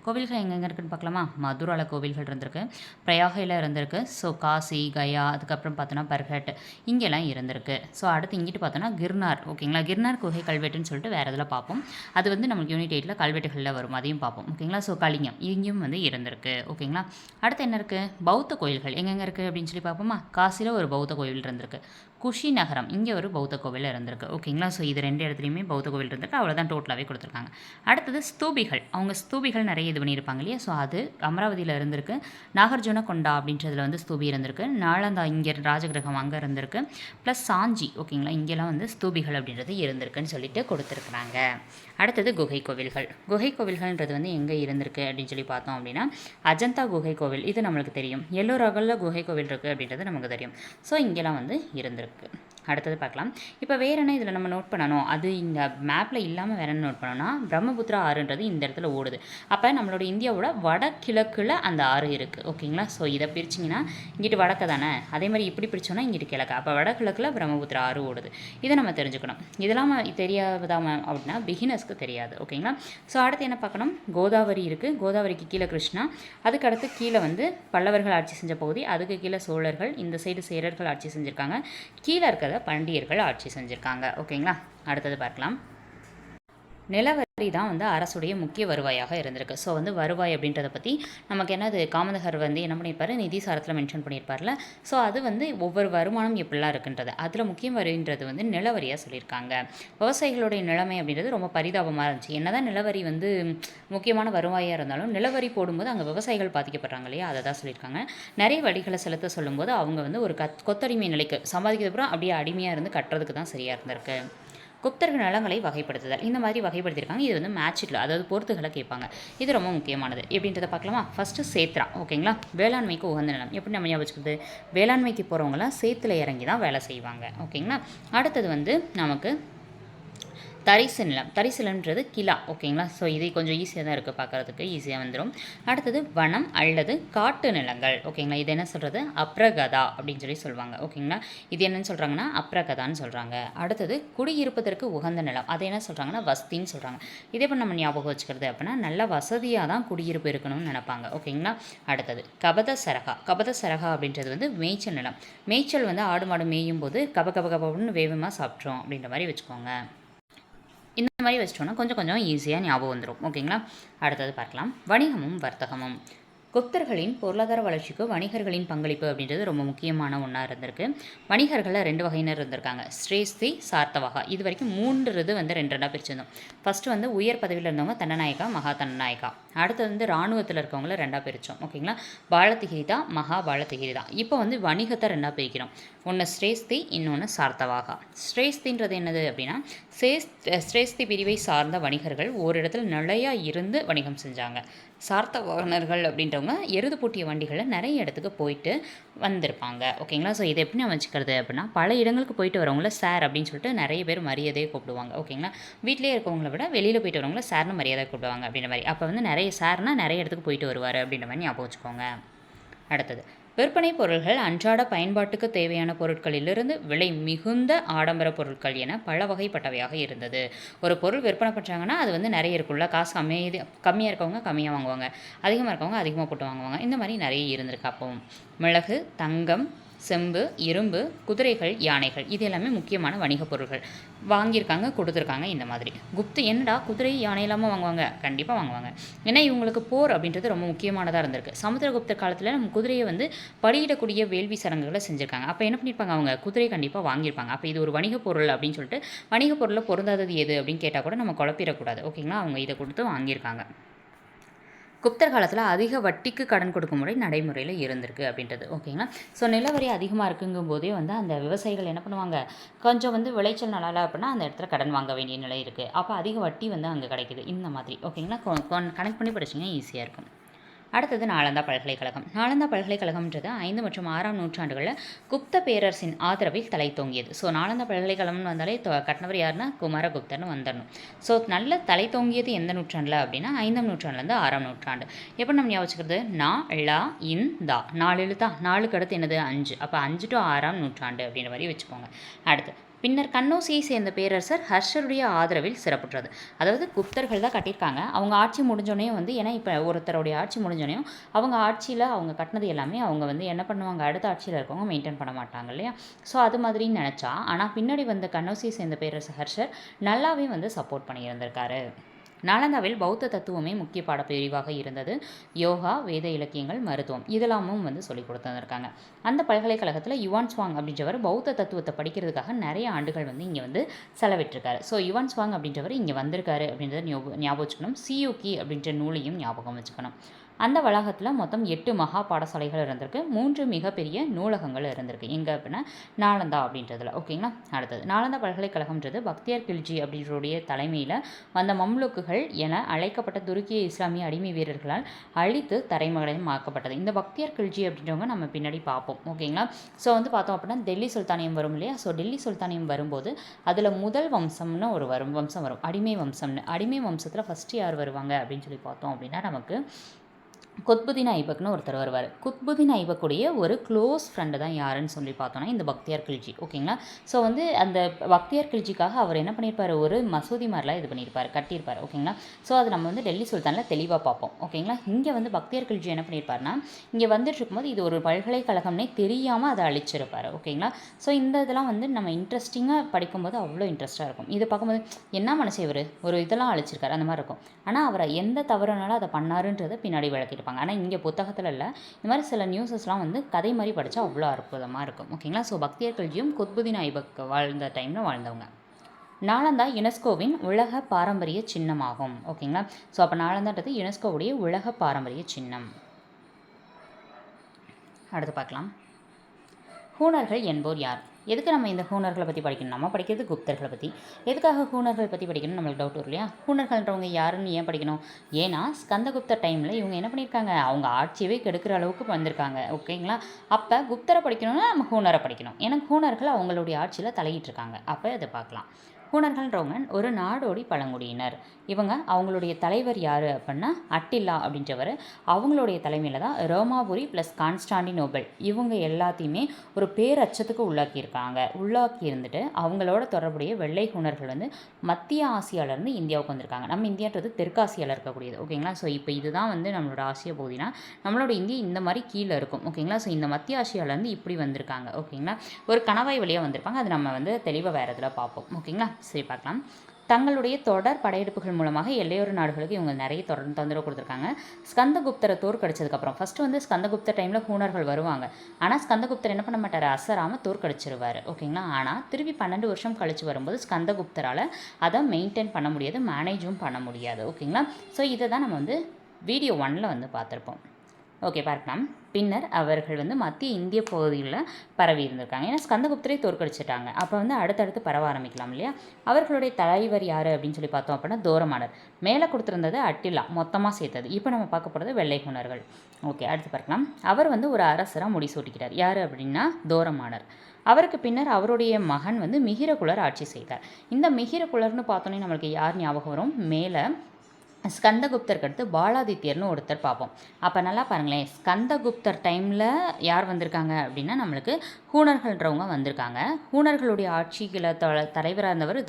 கோவில்கள் எங்கெங்கே இருக்குன்னு பார்க்கலாமா. மதுராவில் கோவில்கள் இருந்திருக்கு, பிரயாகையில் இருந்திருக்கு, ஸோ காசி, கயா, அதுக்கப்புறம் பார்த்தோன்னா பர்கட் இங்கெல்லாம் இருந்திருக்கு. ஸோ அடுத்து இங்கிட்டு பார்த்தோன்னா கிர்னார். ஓகேங்களா, கிர்னார் குகை கல்வெட்டுன்னு சொல்லிட்டு வேறு இதில் பார்ப்போம். அது வந்து நமக்கு யூனிட் 8 கல்வெட்டுகளில் வரும், அதையும் பார்ப்போம். ஓகேங்களா, ஸோ கலிங்கம் இங்கேயும் வந்து இருந்திருக்கு. ஓகேங்களா, அடுத்து என்ன இருக்குது, பௌத்த கோயில்கள் எங்கெங்கே இருக்குது அப்படின்னு சொல்லி பார்ப்போமா. காசியில் ஒரு பௌத்த கோவில் இருந்திருக்கு. குஷி நகரம் இங்கே ஒரு பௌத்த கோவில் இருந்திருக்கு. ஓகேங்களா, ஸோ இது 2 இடத்துலையுமே பௌத்த கோவில் இருந்திருக்கு. அவ்வளோதான் டோட்டலாகவே கொடுத்துருக்காங்க. அடுத்தது ஸ்தூபிகள். அவங்க ஸ்தூபிகள் நிறைய இது பண்ணியிருப்பாங்க இல்லையா. ஸோ அது அமராவதியில் இருந்திருக்கு. நாகார்ஜுன கொண்டா அப்படின்றதுல வந்து ஸ்தூபி இருந்திருக்கு. நாளந்தா இங்கே ராஜகிரகம் அங்கே இருந்திருக்கு. ப்ளஸ் சாஞ்சி. ஓகேங்களா, இங்கெல்லாம் வந்து ஸ்தூபிகள் அப்படின்றது இருந்திருக்குன்னு சொல்லிட்டு கொடுத்துருக்குறாங்க. அடுத்தது குகை கோவில்கள்ன்றது வந்து எங்கே இருந்திருக்கு அப்படின்னு சொல்லி பார்த்தோம் அப்படின்னா அஜந்தா குகை கோவில், இது நம்மளுக்கு தெரியும். எல்லோராகலில் குகை கோவில் இருக்குது அப்படின்றது நமக்கு தெரியும். ஸோ இங்கெல்லாம் வந்து இருந்திருக்கு. அடுத்தது பார்க்கலாம். இப்போ வேறு என்ன இதில் நம்ம நோட் பண்ணணும், அது இந்த மேப்பில் இல்லாமல் வேறு என்ன நோட் பண்ணணும்னா பிரம்மபுத்திரா ஆறுன்றது இந்த இடத்துல ஓடுது. அப்போ நம்மளோட இந்தியாவோட வடகிழக்கில் அந்த ஆறு இருக்குது. ஓகேங்களா, ஸோ இதை பிரிச்சிங்கன்னா இங்கிட்டு வடக்கு தானே, அதே மாதிரி இப்படி பிரித்தோன்னா இங்கிட்டு கிழக்கு. அப்போ வடகிழக்கில் பிரம்மபுத்திரா ஆறு ஓடுது. இதை நம்ம தெரிஞ்சுக்கணும். இதெல்லாம் தெரியாதா அப்படின்னா பிகினர்ஸ்க்கு தெரியாது. ஓகேங்களா, ஸோ அடுத்து என்ன பார்க்கணும், கோதாவரி இருக்குது. கோதாவரிக்கு கீழே கிருஷ்ணா, அதுக்கடுத்து கீழே வந்து பல்லவர்கள் ஆட்சி செஞ்ச பகுதி, அதுக்கு கீழே சோழர்கள், இந்த சைடு சேரர்கள் ஆட்சி செஞ்சுருக்காங்க, கீழே இருக்கிறத பாண்டியர்கள் ஆட்சி செஞ்சுருக்காங்க. ஓகேங்களா, அடுத்தது பார்க்கலாம். நிலவரி தான் வந்து அரசுடைய முக்கிய வருவாயாக இருந்திருக்கு. ஸோ வந்து வருவாய் அப்படின்றத பற்றி நமக்கு என்னது காமதகர் வந்து என்ன பண்ணியிருப்பாரு, நிதி சாரத்தில் மென்ஷன் பண்ணியிருப்பார்ல. ஸோ அது வந்து ஒவ்வொரு வருமானம் எப்படிலாம் இருக்குன்றது, அதில் முக்கியம் வரின்றது வந்து நிலவரியாக சொல்லியிருக்காங்க. விவசாயிகளுடைய நிலைமை அப்படின்றது ரொம்ப பரிதாபமாக இருந்துச்சு. என்னதான் நிலவரி வந்து முக்கியமான வருவாயாக இருந்தாலும் நிலவரி போடும்போது அங்கே விவசாயிகள் பாதிக்கப்படுறாங்க இல்லையா, அதை தான் சொல்லியிருக்காங்க. நிறைய வரிகளை செலுத்த சொல்லும்போது அவங்க வந்து ஒரு கொத்தடிமை நிலைக்கு சம்பாதிக்கிறதுக்கப்புறம் அப்படியே அடிமையாக இருந்து கட்டுறதுக்கு தான் சரியாக இருந்திருக்கு. குப்தர்கள் நிலங்களை வகைப்படுத்துதல், இந்த மாதிரி வகைப்படுத்தியிருக்காங்க. இது வந்து மேட்சில், அதாவது பொறுத்துகளை கேட்பாங்க. இது ரொம்ப முக்கியமானது. எப்படின்றத பார்க்கலாமா. ஃபஸ்ட்டு சேத்ரா. ஓகேங்களா, வேளாண்மைக்கு உகந்த நிலம். எப்படி நம்ம ஞாபகம் வச்சுக்கிறது, வேளாண்மைக்கு போகிறவங்களாம் சேத்துல இறங்கி தான் வேலை செய்வாங்க. ஓகேங்களா, அடுத்தது வந்து நமக்கு தரிசு நிலம்ன்றது கிலா. ஓகேங்களா, ஸோ இது கொஞ்சம் ஈஸியாக தான் இருக்குது, பார்க்குறதுக்கு ஈஸியாக வந்துடும். அடுத்தது வனம் அல்லது காட்டு நிலங்கள். ஓகேங்களா, இது என்ன சொல்கிறது, அப்ரகதா அப்படின்னு சொல்லி சொல்லுவாங்க. ஓகேங்களா, இது என்னென்னு சொல்கிறாங்கன்னா அப்ரகதான்னு சொல்கிறாங்க. அடுத்தது குடியிருப்பதற்கு உகந்த நிலம், அதை என்ன சொல்கிறாங்கன்னா வஸ்தின்னு சொல்கிறாங்க. இதே இப்போ நம்ம ஞாபகம் வச்சுக்கிறது அப்படின்னா நல்ல வசதியாக தான் குடியிருப்பு இருக்கணும்னு நினைப்பாங்க. ஓகேங்களா, அடுத்தது கபத சரகா அப்படின்றது வந்து மேய்ச்சல் நிலம். மேய்ச்சல் வந்து ஆடு மாடு மேயும் போது கபன்னு வேகமாக சாப்பிட்றோம் அப்படின்ற மாதிரி வச்சுக்கோங்க. இந்த மாதிரி வச்சிட்டோன்னா கொஞ்சம் ஈஸியாக ஞாபகம் வந்துடும். ஓகேங்களா, அடுத்தது பார்க்கலாம். வணிகமும் வர்த்தகமும். குப்தர்களின் பொருளாதார வளர்ச்சிக்கு வணிகர்களின் பங்களிப்பு அப்படின்றது ரொம்ப முக்கியமான ஒன்றா இருந்திருக்கு. வணிகர்களில் 2 வகையினர் இருந்திருக்காங்க, ஸ்ரேஸ்தி, சார்த்தவகா. இது வரைக்கும் 3 வந்து 2 பிரிச்சிருந்தோம். ஃபஸ்ட்டு வந்து உயர் பதவியில் இருந்தவங்க தன்னநாயகா, மகா தன்னநாயகா. அடுத்தது வந்து இராணுவத்தில் இருக்கவங்கள 2 பிரித்தோம். ஓகேங்களா, பாலதிகிரிதா, மகா பாலதிகிரிதா. இப்போ வந்து வணிகத்தை 2 பிரிக்கிறோம். ஒன்று ஸ்ரேஸ்தி, இன்னொன்று சார்த்தவாகா. ஸ்ரேஸ்தின்றது என்னது அப்படின்னா ஸ்ரேஸ்தி பிரிவை சார்ந்த வணிகர்கள் ஓரிடத்துல நிலையாக இருந்து வணிகம் செஞ்சாங்க. சார்த்தவாகனர்கள் அப்படின்றவங்க எருது பூட்டிய வண்டிகளில் நிறைய இடத்துக்கு போயிட்டு வந்திருப்பாங்க. ஓகேங்களா, ஸோ இதை எப்படி நான் வச்சுக்கிறது அப்படின்னா பல இடங்களுக்கு போயிட்டு வரவங்கள சார் அப்படின்னு சொல்லிட்டு நிறைய பேர் மரியாதையை கூப்பிடுவாங்க. ஓகேங்களா, வீட்டிலே இருக்கவங்கள விட வெளியில் போயிட்டு வரவங்கள சார்னு மரியாதை கூப்பிடுவாங்க அப்படின்ற மாதிரி. அப்போ வந்து நிறைய சார்னா நிறைய இடத்துக்கு போயிட்டு வருவார் அப்படின்ற மாதிரி ஞாபகம் வச்சுக்கோங்க. அடுத்தது விற்பனை பொருள்கள் அன்றாட பயன்பாட்டுக்கு தேவையான பொருட்களிலிருந்து விலை மிகுந்த ஆடம்பர பொருட்கள் என பல வகைப்பட்டவையாக இருந்தது. ஒரு பொருள் விற்பனை பண்ணுறாங்கன்னா அது வந்து நிறைய இருக்குல்ல, காசு கம்மியாக இருக்கவங்க கம்மியாக வாங்குவாங்க, அதிகமாக இருக்கவங்க அதிகமாக போட்டு வாங்குவாங்க. இந்த மாதிரி நிறைய இருந்திருக்கு. அப்போவும் மிளகு, தங்கம், செம்பு, இரும்பு, குதிரைகள், யானைகள் இது எல்லாமே முக்கியமான வணிகப் பொருட்கள் வாங்கியிருக்காங்க, கொடுத்துருக்காங்க. இந்த மாதிரி என்னடா குதிரை யானை இல்லாமல் வாங்குவாங்க, கண்டிப்பாக வாங்குவாங்க. ஏன்னா இவங்களுக்கு போர் அப்படின்றது ரொம்ப முக்கியமானதாக இருந்திருக்கு. சமுத்திரகுப்தர் காலத்தில் நம்ம குதிரையை வந்து படியிடக்கூடிய வேள்வி சடங்குகளை செஞ்சுருக்காங்க. அப்போ என்ன பண்ணியிருப்பாங்க, அவங்க குதிரை கண்டிப்பாக வாங்கியிருப்பாங்க. அப்போ இது ஒரு வணிகப் பொருள் அப்படின்னு சொல்லிட்டு வணிகப் பொருளில் பொருந்தாதது எது அப்படின்னு கேட்டால் கூட நம்ம குழப்பிடக்கூடாது. ஓகேங்களா, அவங்க இதை கொடுத்து வாங்கியிருக்காங்க. குப்தர் காலத்தில் அதிக வட்டிக்கு கடன் கொடுக்கும் முறை நடைமுறையில் இருந்திருக்கு அப்படின்றது. ஓகேங்களா, ஸோ நிலவரி அதிகமாக இருக்குங்கும் போதே வந்து அந்த விவசாயிகள் என்ன பண்ணுவாங்க, கொஞ்சம் வந்து விளைச்சல் நல்லா அப்படின்னா அந்த இடத்துல கடன் வாங்க வேண்டிய நிலை இருக்குது. அப்போ அதிக வட்டி வந்து அங்கே கிடைக்குது. இந்த மாதிரி ஓகேங்களா, கனெக்ட் பண்ணி படிச்சிங்கன்னா ஈஸியாக இருக்கும். அடுத்தது நாலந்தா பல்கலைக்கழகம். நாலந்தா பல்கலைக்கழகம்ன்றது 5 மற்றும் 6ஆம் நூற்றாண்டுகளில் குப்த பேரரசின் ஆதரவில் தலை தோங்கியது. ஸோ நாலந்தா பல்கலைக்கழகம்னு வந்தாலே கட்டினவர் யாருன்னா குமாரகுப்தர்னு வந்துடணும். ஸோ நல்ல தலை தோங்கியது எந்த நூற்றாண்டில் அப்படின்னா 5ஆம் நூற்றாண்டுலேருந்து 6ஆம் நூற்றாண்டு. எப்போ நம்ம ஞாபகம் வச்சுக்கிறது? நா லா இன் தா 4 எழுத்தா, 4க்கு அடுத்து என்னது 5. அப்போ 5 to 6ஆம் நூற்றாண்டு அப்படின்ற மாதிரி வச்சுக்கோங்க. அடுத்து பின்னர் கன்னௌசியை சேர்ந்த பேரரசர் ஹர்ஷருடைய ஆதரவில் சிறப்புற்றது. அதாவது குப்தர்கள் தான் கட்டியிருக்காங்க. அவங்க ஆட்சி முடிஞ்சோடனே ஏன்னா இப்போ ஒருத்தருடைய ஆட்சி முடிஞ்சோடனே அவங்க ஆட்சியில் அவங்க கட்டினது எல்லாமே அவங்க என்ன பண்ணுவாங்க, அடுத்த ஆட்சியில் இருக்கவங்க மெயின்டைன் பண்ண மாட்டாங்க இல்லையா? ஸோ அது மாதிரின்னு நினச்சா, ஆனால் பின்னாடி கன்னௌசியை சேர்ந்த பேரரசர் ஹர்ஷர் நல்லாவே சப்போர்ட் பண்ணியிருந்திருக்காரு. நாலந்தாவில் பௌத்த தத்துவமே முக்கிய பாடப்பிரிவாக இருந்தது. யோகா, வேத இலக்கியங்கள், மருத்துவம் இதெல்லாமும் சொல்லிக் கொடுத்துருக்காங்க. அந்த பல்கலைக்கழகத்தில் யுவான் சுவாங் அப்படின்றவர் பௌத்த தத்துவத்தை படிக்கிறதுக்காக நிறைய ஆண்டுகள் இங்கே செலவிட்டிருக்காரு. ஸோ யுவான் சுவாங் அப்படின்றவர் இங்கே வந்திருக்காரு அப்படின்றத ஞாபகம் வச்சுக்கணும். சியூகி அப்படின்ற நூலையும் ஞாபகம் வச்சுக்கணும். அந்த வளாகத்தில் மொத்தம் 8 மகா பாடசாலைகள் இருந்திருக்கு. 3 மிகப்பெரிய நூலகங்கள் இருந்திருக்கு. எங்கே அப்படின்னா நாலந்தா அப்படின்றதுல. ஓகேங்களா? அடுத்தது நாலந்தா பல்கலைக்கழகம்ன்றது பக்தியார் கில்ஜி அப்படின்றோடைய தலைமையில் வந்த மம்லுக்குகள் என அழைக்கப்பட்ட துருக்கிய இஸ்லாமிய அடிமை வீரர்களால் அழித்து தரைமயமாக்கப்பட்டது. இந்த பக்தியார் கில்ஜி அப்படின்றவங்க நம்ம பின்னாடி பார்ப்போம். ஓகேங்களா? ஸோ பார்த்தோம் அப்படின்னா டெல்லி சுல்தானியம் வரும் இல்லையா? ஸோ டெல்லி சுல்தானியம் வரும்போது அதில் முதல் வம்சம்னு ஒரு வம்சம் வரும், அடிமை வம்சம்னு. அடிமை வம்சத்தில் ஃபஸ்ட்டு யார் வருவாங்க அப்படின்னு சொல்லி பார்த்தோம் அப்படின்னா நமக்கு குத்புதீன் ஐபக்னு ஒருத்தர் வருவார். குத்புதீன் ஐபக்குடைய ஒரு க்ளோஸ் ஃப்ரெண்டு தான் யாருன்னு சொல்லி பார்த்தோன்னா இந்த பக்தியார் கில்ஜி. ஓகேங்களா? ஸோ அந்த பக்தியார் கில்ஜிக்காக அவர் என்ன பண்ணியிருப்பார், ஒரு மசூதி மாதிரிலாம் இது பண்ணியிருப்பார், கட்டியிருப்பார். ஓகேங்களா? ஸோ அது நம்ம டெல்லி சுல்தானில் தெளிவாக பார்ப்போம். ஓகேங்களா? இங்கே பக்தியார் கில்ஜி என்ன பண்ணியிருப்பார்னா, இங்கே வந்துட்டு இருக்கும்போது இது ஒரு பல்கலைக்கழகம்னே தெரியாமல் அதை அழிச்சிருப்பார். ஓகேங்களா? ஸோ இந்த இதெல்லாம் நம்ம இன்ட்ரெஸ்டிங்காக படிக்கும்போது அவ்வளோ இன்ட்ரெஸ்ட்டாக இருக்கும். இதை பார்க்கும்போது என்ன மனசு இவர் ஒரு இதெல்லாம் அழிச்சிருக்காரு அந்த மாதிரி இருக்கும். ஆனால் அவரை எந்த தவறுனாலும் அதை பண்ணாருன்றதை பின்னாடி விளக்கியிருப்பாங்க. ஆனால் இங்கே புத்தகத்தில் இல்லை. இந்த மாதிரி சில நியூஸஸ்லாம் கதை மாதிரி படித்தா அவ்வளோ அற்புதமாக இருக்கும். ஓகேங்களா? ஸோ பக்தியார் கில்ஜியும் குத்புதீன் ஐபக் வாழ்ந்த டைமில் வாழ்ந்தவங்க. நாலந்தா யுனெஸ்கோவின் உலக பாரம்பரிய சின்னமாகும். ஓகேங்களா? ஸோ அப்போ நாலந்தான்றது யுனெஸ்கோவுடைய உலக பாரம்பரிய சின்னம். அடுத்து பார்க்கலாம். ஹூணர்கள் என்போர் யார்? எதுக்கு நம்ம இந்த ஹூணர்களை பற்றி படிக்கணும்? நம்ம படிக்கிறது குப்தர்களை பற்றி. எதுக்காக ஹூணர்கள் பற்றி படிக்கணும்னு நம்மளுக்கு டவுட் வரும் இல்லையா? ஹூணர்கள்ன்றவங்க யாருன்னு ஏன் படிக்கணும்? ஏன்னா ஸ்கந்தகுப்தர் டைமில் இவங்க என்ன பண்ணியிருக்காங்க, அவங்க ஆட்சியவே கெடுக்கிற அளவுக்கு வந்திருக்காங்க. ஓகேங்களா? அப்போ குப்தரை படிக்கணும்னா நம்ம ஹூணரை படிக்கணும். ஏன்னா ஹூணர்கள் அவங்களுடைய ஆட்சியில் தலையிட்டிருக்காங்க. அப்போ இதை பார்க்கலாம். ஹூணர்கள்ன்றவங்க ஒரு நாடோடி பழங்குடியினர். இவங்க அவங்களுடைய தலைவர் யார் அப்படின்னா அட்டில்லா அப்படின்றவர். அவங்களுடைய தலைமையில் தான் ரோமாபுரி ப்ளஸ் கான்ஸ்டாண்டினோபிள் இவங்க எல்லாத்தையுமே ஒரு பேரச்சத்துக்கு உள்ளாக்கி இருந்துட்டு அவங்களோட தொடர்புடைய வெள்ளை ஹூணர்கள் மத்திய ஆசியாவிலேருந்து இந்தியாவுக்கு வந்திருக்காங்க. நம்ம இந்தியான்றது தெற்காசியாவில் இருக்கக்கூடியது. ஓகேங்களா? ஸோ இப்போ இதுதான் நம்மளோட ஆசிய பகுதினா நம்மளோட இந்தியா இந்த மாதிரி கீழே இருக்கும். ஓகேங்களா? ஸோ இந்த மத்திய ஆசியாவிலேருந்து இப்படி வந்திருக்காங்க. ஓகேங்களா? ஒரு கணவாய் வழியாக வந்திருப்பாங்க. அது நம்ம தெளிவாக வேறு இதில் பார்ப்போம். ஓகேங்களா? சரி பார்க்கலாம். தங்களுடைய தொடர் படையெடுப்புகள் மூலமாக எல்லையோர நாடுகளுக்கு இவங்க நிறைய தொந்தரவு கொடுத்துருக்காங்க. ஸ்கந்தகுப்தரை தோற்கடிச்சதுக்கப்புறம் ஃபஸ்ட்டு ஸ்கந்தகுப்தர் டைமில் ஹூணர்கள் வருவாங்க. ஆனால் ஸ்கந்தகுப்தர் என்ன பண்ண மாட்டார், அசராமல் தோற்கடிச்சிருவார். ஓகேங்களா? ஆனால் திருப்பி 12 வருஷம் கழிச்சு வரும்போது ஸ்கந்தகுப்தரால் அதை மெயின்டைன் பண்ண முடியாது, மேனேஜும் பண்ண முடியாது. ஓகேங்களா? ஸோ இதை தான் நம்ம வீடியோ 1ல் பார்த்துருப்போம். ஓகே பார்க்கலாம். பின்னர் அவர்கள் மத்திய இந்திய பகுதிகளில் பரவி இருந்திருக்காங்க. ஏன்னா ஸ்கந்தகுப்தரை தோற்கடிச்சிட்டாங்க. அப்போ அடுத்தடுத்து பரவ ஆரம்பிக்கலாம் இல்லையா? அவர்களுடைய தலைவர் யார் அப்படின்னு சொல்லி பார்த்தோம் அப்படின்னா தோரமானர். மேலே கொடுத்துருந்தது அட்டில்லா மொத்தமாக சேர்த்தது. இப்போ நம்ம பார்க்க போகிறது வெள்ளை ஹூணர்கள். ஓகே அடுத்து பார்க்கலாம். அவர் ஒரு அரசராக முடிசூட்டிக்கிறார். யார் அப்படின்னா தோரமானர். அவருக்கு பின்னர் அவருடைய மகன் மிகிரகுலர் ஆட்சி செய்தார். இந்த மிகிரகுலர்னு பார்த்தோன்னே நம்மளுக்கு யார் ஞாபகம் வரும்? மேலே ஸ்கந்தகுப்தருக்கு அடுத்து பாலாதித்யர்னு ஒருத்தர் பார்ப்போம். அப்போ நல்லா பாருங்களேன், ஸ்கந்தகுப்தர் டைமில் யார் வந்திருக்காங்க அப்படின்னா நம்மளுக்கு ஹூணர்கள்ன்றவங்க வந்திருக்காங்க. ஹூணர்களுடைய ஆட்சிகளை தலைவராக இருந்தவர்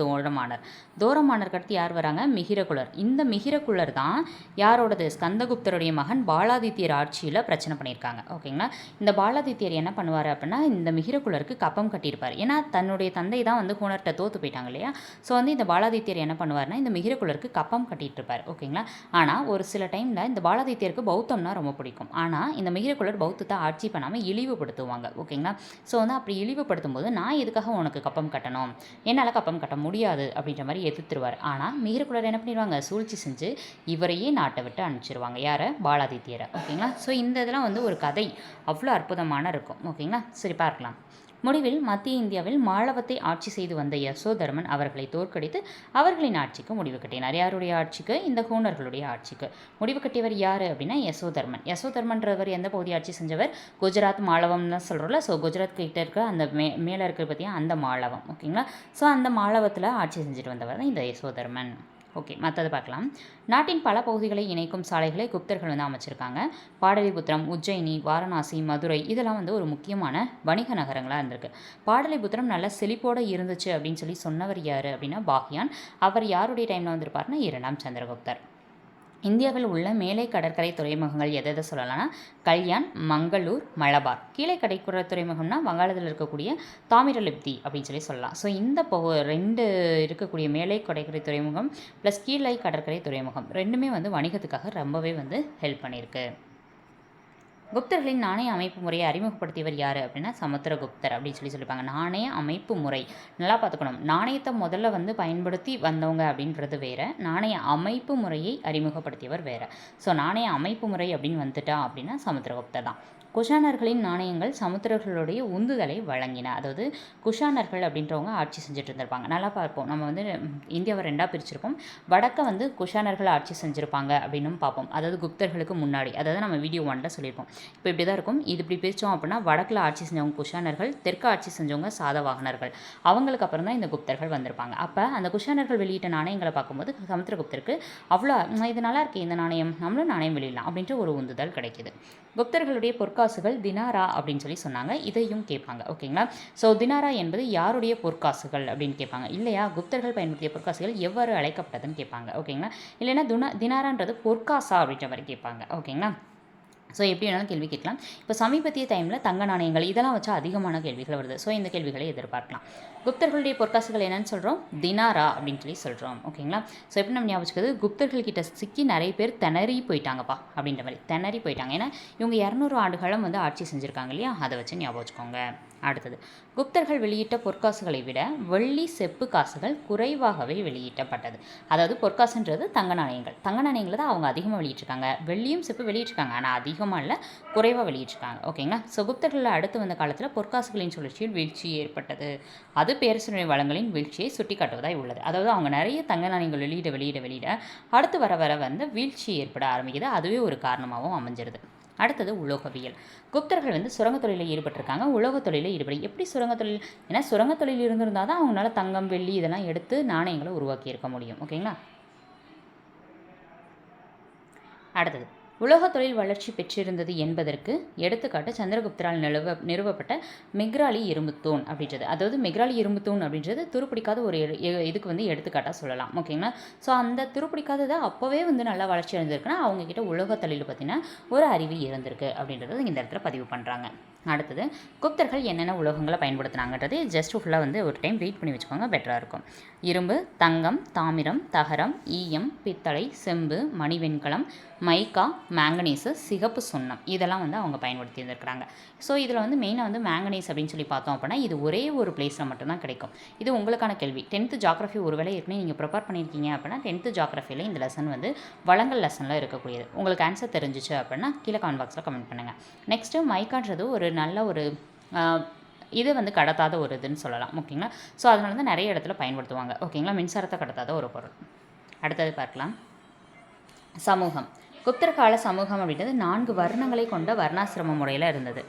தோரமானருக்கு அடுத்து யார் வராங்க? மிகிரகுலர். இந்த மிகிரகுலர் தான் யாரோடது? ஸ்கந்தகுப்தருடைய மகன் பாலாதித்யர் ஆட்சியில் பிரச்சனை பண்ணியிருக்காங்க. ஓகேங்களா? இந்த பாலாதித்யர் என்ன பண்ணுவார் அப்படின்னா இந்த மிகிரகுலருக்கு கப்பம் கட்டியிருப்பார். ஏன்னா தன்னுடைய தந்தை தான் ஹூணர்கிட்ட தோற்று போயிட்டாங்க இல்லையா? ஸோ இந்த பாலாதித்யர் என்ன பண்ணுவார்னா இந்த மிகிரகுலருக்கு கப்பம் கட்டிட்டு இருப்பார். ஓகேங்களா? ஆனால் ஒரு சில டைமில் இந்த பாலாதித்யருக்கு பௌத்தம்னா ரொம்ப பிடிக்கும். ஆனால் இந்த மிகிரகுலர் பௌத்தத்தை ஆட்சி பண்ணாமல் இழிவுபடுத்துவாங்க. ஓகேங்களா? ஸோ அப்படி இழிவுபடுத்தும் போது நான் எதுக்காக உனக்கு கப்பம் கட்டணும், என்னால் கப்பம் கட்ட முடியாது அப்படின்ற மாதிரி எதிர்த்துருவார். ஆனால் மிகிரகுலர் என்ன பண்ணிடுவாங்க, சூழ்ச்சி செஞ்சு இவரையே நாட்டை விட்டு அனுப்பிச்சிருவாங்க. யாரை? பாலாதித்யரை. ஓகேங்களா? ஸோ இந்த இதெல்லாம் ஒரு கதை அவ்வளோ அற்புதமான இருக்கும். ஓகேங்களா? சரி பார்க்கலாம். முடிவில் மத்திய இந்தியாவில் மாளவத்தை ஆட்சி செய்து வந்த யசோதர்மன் அவர்களை தோற்கடித்து அவர்களின் ஆட்சிக்கு முடிவு கட்டினார். யாருடைய ஆட்சிக்கு? இந்த ஹூணர்களுடைய ஆட்சிக்கு முடிவு கட்டியவர் யார் அப்படின்னா யசோதர்மன். யசோதர்மன்றவர் எந்த பகுதி ஆட்சி செஞ்சவர்? குஜராத் மாளவம்னு சொல்கிறோம்ல. ஸோ குஜராத் கிட்ட இருக்க அந்த மேலே இருக்கிற பற்றியா அந்த மாளவம். ஓகேங்களா. ஸோ அந்த மாளவத்தில் ஆட்சி செஞ்சுட்டு வந்தவர் தான் இந்த யசோதர்மன். ஓகே, மற்றது பார்க்கலாம். நாட்டின் பல பகுதிகளை இணைக்கும் சாலைகளை குப்தர்கள் வந்து அமைச்சிருக்காங்க. பாடலிபுத்திரம், உஜ்ஜயினி, வாரணாசி, மதுரை இதெல்லாம் வந்து ஒரு முக்கியமான வணிக நகரங்களாக இருந்திருக்கு. பாடலிபுத்திரம் நல்ல செழிப்போடு இருந்துச்சு அப்படின்னு சொல்லி சொன்னவர் யார் அப்படின்னா பாஹ்யான். அவர் யாருடைய டைமில் வந்திருப்பார்னா 2ஆம் சந்திரகுப்தர். இந்தியாவில் உள்ள மேலை கடற்கரை துறைமுகங்கள் எதை சொல்லலாம்னா கல்யாண், மங்களூர், மலபார். கீழே கடற்கரை துறைமுகம்னா வங்காளத்தில் இருக்கக்கூடிய தாமிரலிப்தி அப்படின்னு சொல்லலாம். ஸோ இந்த 2 இருக்கக்கூடிய மேலை கடற்கரை துறைமுகம் ப்ளஸ் கீழே கடற்கரை துறைமுகம் ரெண்டுமே வந்து வணிகத்துக்காக ரொம்பவே வந்து ஹெல்ப் பண்ணியிருக்கு. குப்தர்களின் நாணய அமைப்பு முறையை அறிமுகப்படுத்தியவர் யார் அப்படின்னா சமுத்திரகுப்தர் அப்படின்னு சொல்லியிருப்பாங்க. நாணய அமைப்பு முறை நல்லா பார்த்துக்கணும். நாணயத்தை முதல்ல வந்து பயன்படுத்தி வந்தவங்க அப்படின்றது வேறு, நாணய அமைப்பு முறையை அறிமுகப்படுத்தியவர் வேறு. ஸோ நாணய அமைப்பு முறை அப்படின்னு வந்துட்டா அப்படின்னா சமுத்திரகுப்தர் தான். குஷானர்களின் நாணயங்கள் சமுத்திரர்களுடைய உந்துதலை வழங்கின. அதாவது குஷானர்கள் அப்படின்றவங்க ஆட்சி செஞ்சுட்டு இருந்திருப்பாங்க. நல்லா பார்ப்போம். நம்ம வந்து இந்தியாவை 2ஆக பிரிச்சிருப்போம். வடக்க வந்து குஷானர்கள் ஆட்சி செஞ்சுருப்பாங்க அப்படின்னும் பார்ப்போம். அதாவது குப்தர்களுக்கு முன்னாடி, அதாவது நம்ம வீடியோ 1ல் சொல்லியிருப்போம். இப்போ இப்படி தான் இருக்கும். இது இப்படி பிரித்தோம் அப்படின்னா வடக்கில் ஆட்சி செஞ்சவங்க குஷானர்கள், தெற்கு ஆட்சி செஞ்சவங்க சாதவாகனர்கள். அவங்களுக்கு அப்புறம் தான் இந்த குப்தர்கள் வந்திருப்பாங்க. அப்போ அந்த குஷானர்கள் வெளியிட்ட நாணயங்களை பார்க்கும்போது சமுத்திரகுப்தருக்கு அவ்வளோ இது நல்லா இருக்குது, இந்த நாணயம் நம்மளும் நாணயம் வெளியிடலாம் அப்படின்ற ஒரு உந்துதல் கிடைக்கிது. குப்தர்களுடைய பொற்காசுகள் தினாரா அப்படின்னு சொல்லி சொன்னாங்க. இதையும் கேட்பாங்க. ஓகேங்களா. ஸோ தினாரா என்பது யாருடைய பொற்காசுகள் அப்படின்னு கேட்பாங்க. இல்லையா குப்தர்கள் பயன்படுத்திய பொற்காசுகள் எவ்வாறு அழைக்கப்பட்டதுன்னு கேட்பாங்க. ஓகேங்களா. இல்லைன்னா தினாரான்றது பொற்காசா அப்படின்ற மாதிரி கேட்பாங்க. ஓகேங்களா. ஸோ எப்படி வேணாலும் கேள்வி கேட்கலாம். இப்போ சமீபத்திய டைமில் தங்க நாணயங்கள் இதெல்லாம் வச்சா அதிகமான கேள்விகள் வருது. ஸோ இந்த கேள்விகளை எதிர்பார்க்கலாம். குப்தர்களுடைய பொற்காசுகள் என்னன்னு சொல்கிறோம்? தினாரா அப்படின்னு சொல்லி சொல்கிறோம். ஓகேங்களா. ஸோ எப்படி நம்ம ஞாபகம் குப்தர்கள் கிட்ட சிக்கி நிறைய பேர் திணறி போயிட்டாங்கப்பா அப்படின்ற மாதிரி திணறி போயிட்டாங்க. ஏன்னா இவங்க 200 ஆண்டுகளும் வந்து ஆட்சி செஞ்சுருக்காங்க இல்லையா, அதை வச்சு ஞாபகம் வச்சுக்கோங்க. அடுத்தது, குப்தர்கள் வெளியிட்ட பொற்காசுகளை விட வெள்ளி செப்பு காசுகள் குறைவாகவே வெளியிட்டப்பட்டது. அதாவது பொற்காசுன்றது தங்க நாணயங்கள். தங்க நாணயங்களை தான் அவங்க அதிகமாக வெளியிட்டிருக்காங்க. வெள்ளியும் செப்பு வெளியிட்டிருக்காங்க, ஆனால் அதிகமாக இல்லை, குறைவாக வெளியிட்டிருக்காங்க. ஓகேங்களா. ஸோ குப்தர்களில் அடுத்து வந்த காலத்தில் பொற்காசுகளின் சுழற்சியில் வீழ்ச்சி ஏற்பட்டது. அது பேரரசுடைய வளங்களின் வீழ்ச்சியை சுட்டி காட்டுவதாய் உள்ளது. அதாவது அவங்க நிறைய தங்க நாணயங்கள் வெளியிட அடுத்து வர வர வந்து வீழ்ச்சி ஏற்பட ஆரம்பிக்குது. அதுவே ஒரு காரணமாகவும் அமைஞ்சிருது. அடுத்தது உலோகவியல். குப்தர்கள் வந்து சுரங்க தொழிலில் ஈடுபட்டிருக்காங்க. உலோக தொழிலில் ஈடுபடு எப்படி சுரங்க தொழில்? ஏன்னா சுரங்க தொழில் இருந்திருந்தால் தான் அவங்களால தங்கம், வெள்ளி இதெல்லாம் எடுத்து நாணயங்களை உருவாக்கி இருக்க முடியும். ஓகேங்களா. அடுத்தது, உலோக தொழில் வளர்ச்சி பெற்றிருந்தது என்பதற்கு எடுத்துக்காட்டு சந்திரகுப்தரால் நிறுவப்பட்ட மெக்ராலி இரும்புத்தூண் அப்படின்றது. அதாவது மெக்ராலி இரும்புத்தூண் அப்படின்றது துருப்பிடிக்காத ஒரு இதுக்கு வந்து எடுத்துக்காட்டாக சொல்லலாம். ஓகேங்களா. ஸோ அந்த துருப்பிடிக்காததை அப்போவே வந்து நல்லா வளர்ச்சி அடைஞ்சிருக்குன்னா அவங்கக்கிட்ட உலோக தொழில் பற்றின ஒரு அறிவு இருந்திருக்கு அப்படின்றத இந்த இடத்துல பதிவு பண்ணுறாங்க. அடுத்தது, குப்தர்கள் என்னென்ன உலோகங்களை பயன்படுத்தினாங்கன்றது ஜஸ்ட் ஃபுல்லாக வந்து ஒரு டைம் ரீட் பண்ணி வச்சுக்கோங்க, பெட்டராக இருக்கும். இரும்பு, தங்கம், தாமிரம், தகரம், ஈயம், பித்தளை, செம்பு, மணிவெண்கலம், மைக்கா, மேங்கனீஸு, சிகப்பு சுண்ணம் இதெல்லாம் வந்து அவங்க பயன்படுத்தி இருந்திருக்கிறாங்க. ஸோ இதில் வந்து மெயினாக வந்து மேங்கனீஸ் அப்படின்னு சொல்லி பார்த்தோம் அப்படின்னா இது ஒரே ஒரு பிளேஸில் மட்டும்தான் கிடைக்கும். இது உங்களுக்கான கேள்வி. 10th ஜாகிரஃபி ஒருவேளை ஏற்கனவே நீங்கள் ப்ரிப்பேர் பண்ணியிருக்கீங்க அப்படின்னா 10th ஜாகிரஃபியில் இந்த லெசன் வந்து வளங்கள் லெசனில் இருக்கக்கூடியது. உங்களுக்கு ஆன்சர் தெரிஞ்சிச்சு அப்படின்னா கீழே கமெண்ட் பாக்ஸில் கமெண்ட் பண்ணுங்கள். நெக்ஸ்ட்டு மைக்கான்றது ஒரு நல்ல ஒரு இது வந்து கடத்தாத ஒரு இதுன்னு சொல்லலாம். ஓகேங்களா. ஸோ அதனால தான் நிறைய இடத்துல பயன்படுத்துவாங்க. ஓகேங்களா. மின்சாரத்தை கடத்தாத ஒரு பொருள். அடுத்தது பார்க்கலாம். சமூகம். குப்தர் கால சமூகம் அப்படின்றது 4 வர்ணங்களை கொண்ட வர்ணாசிரம முறையில் இருந்தது.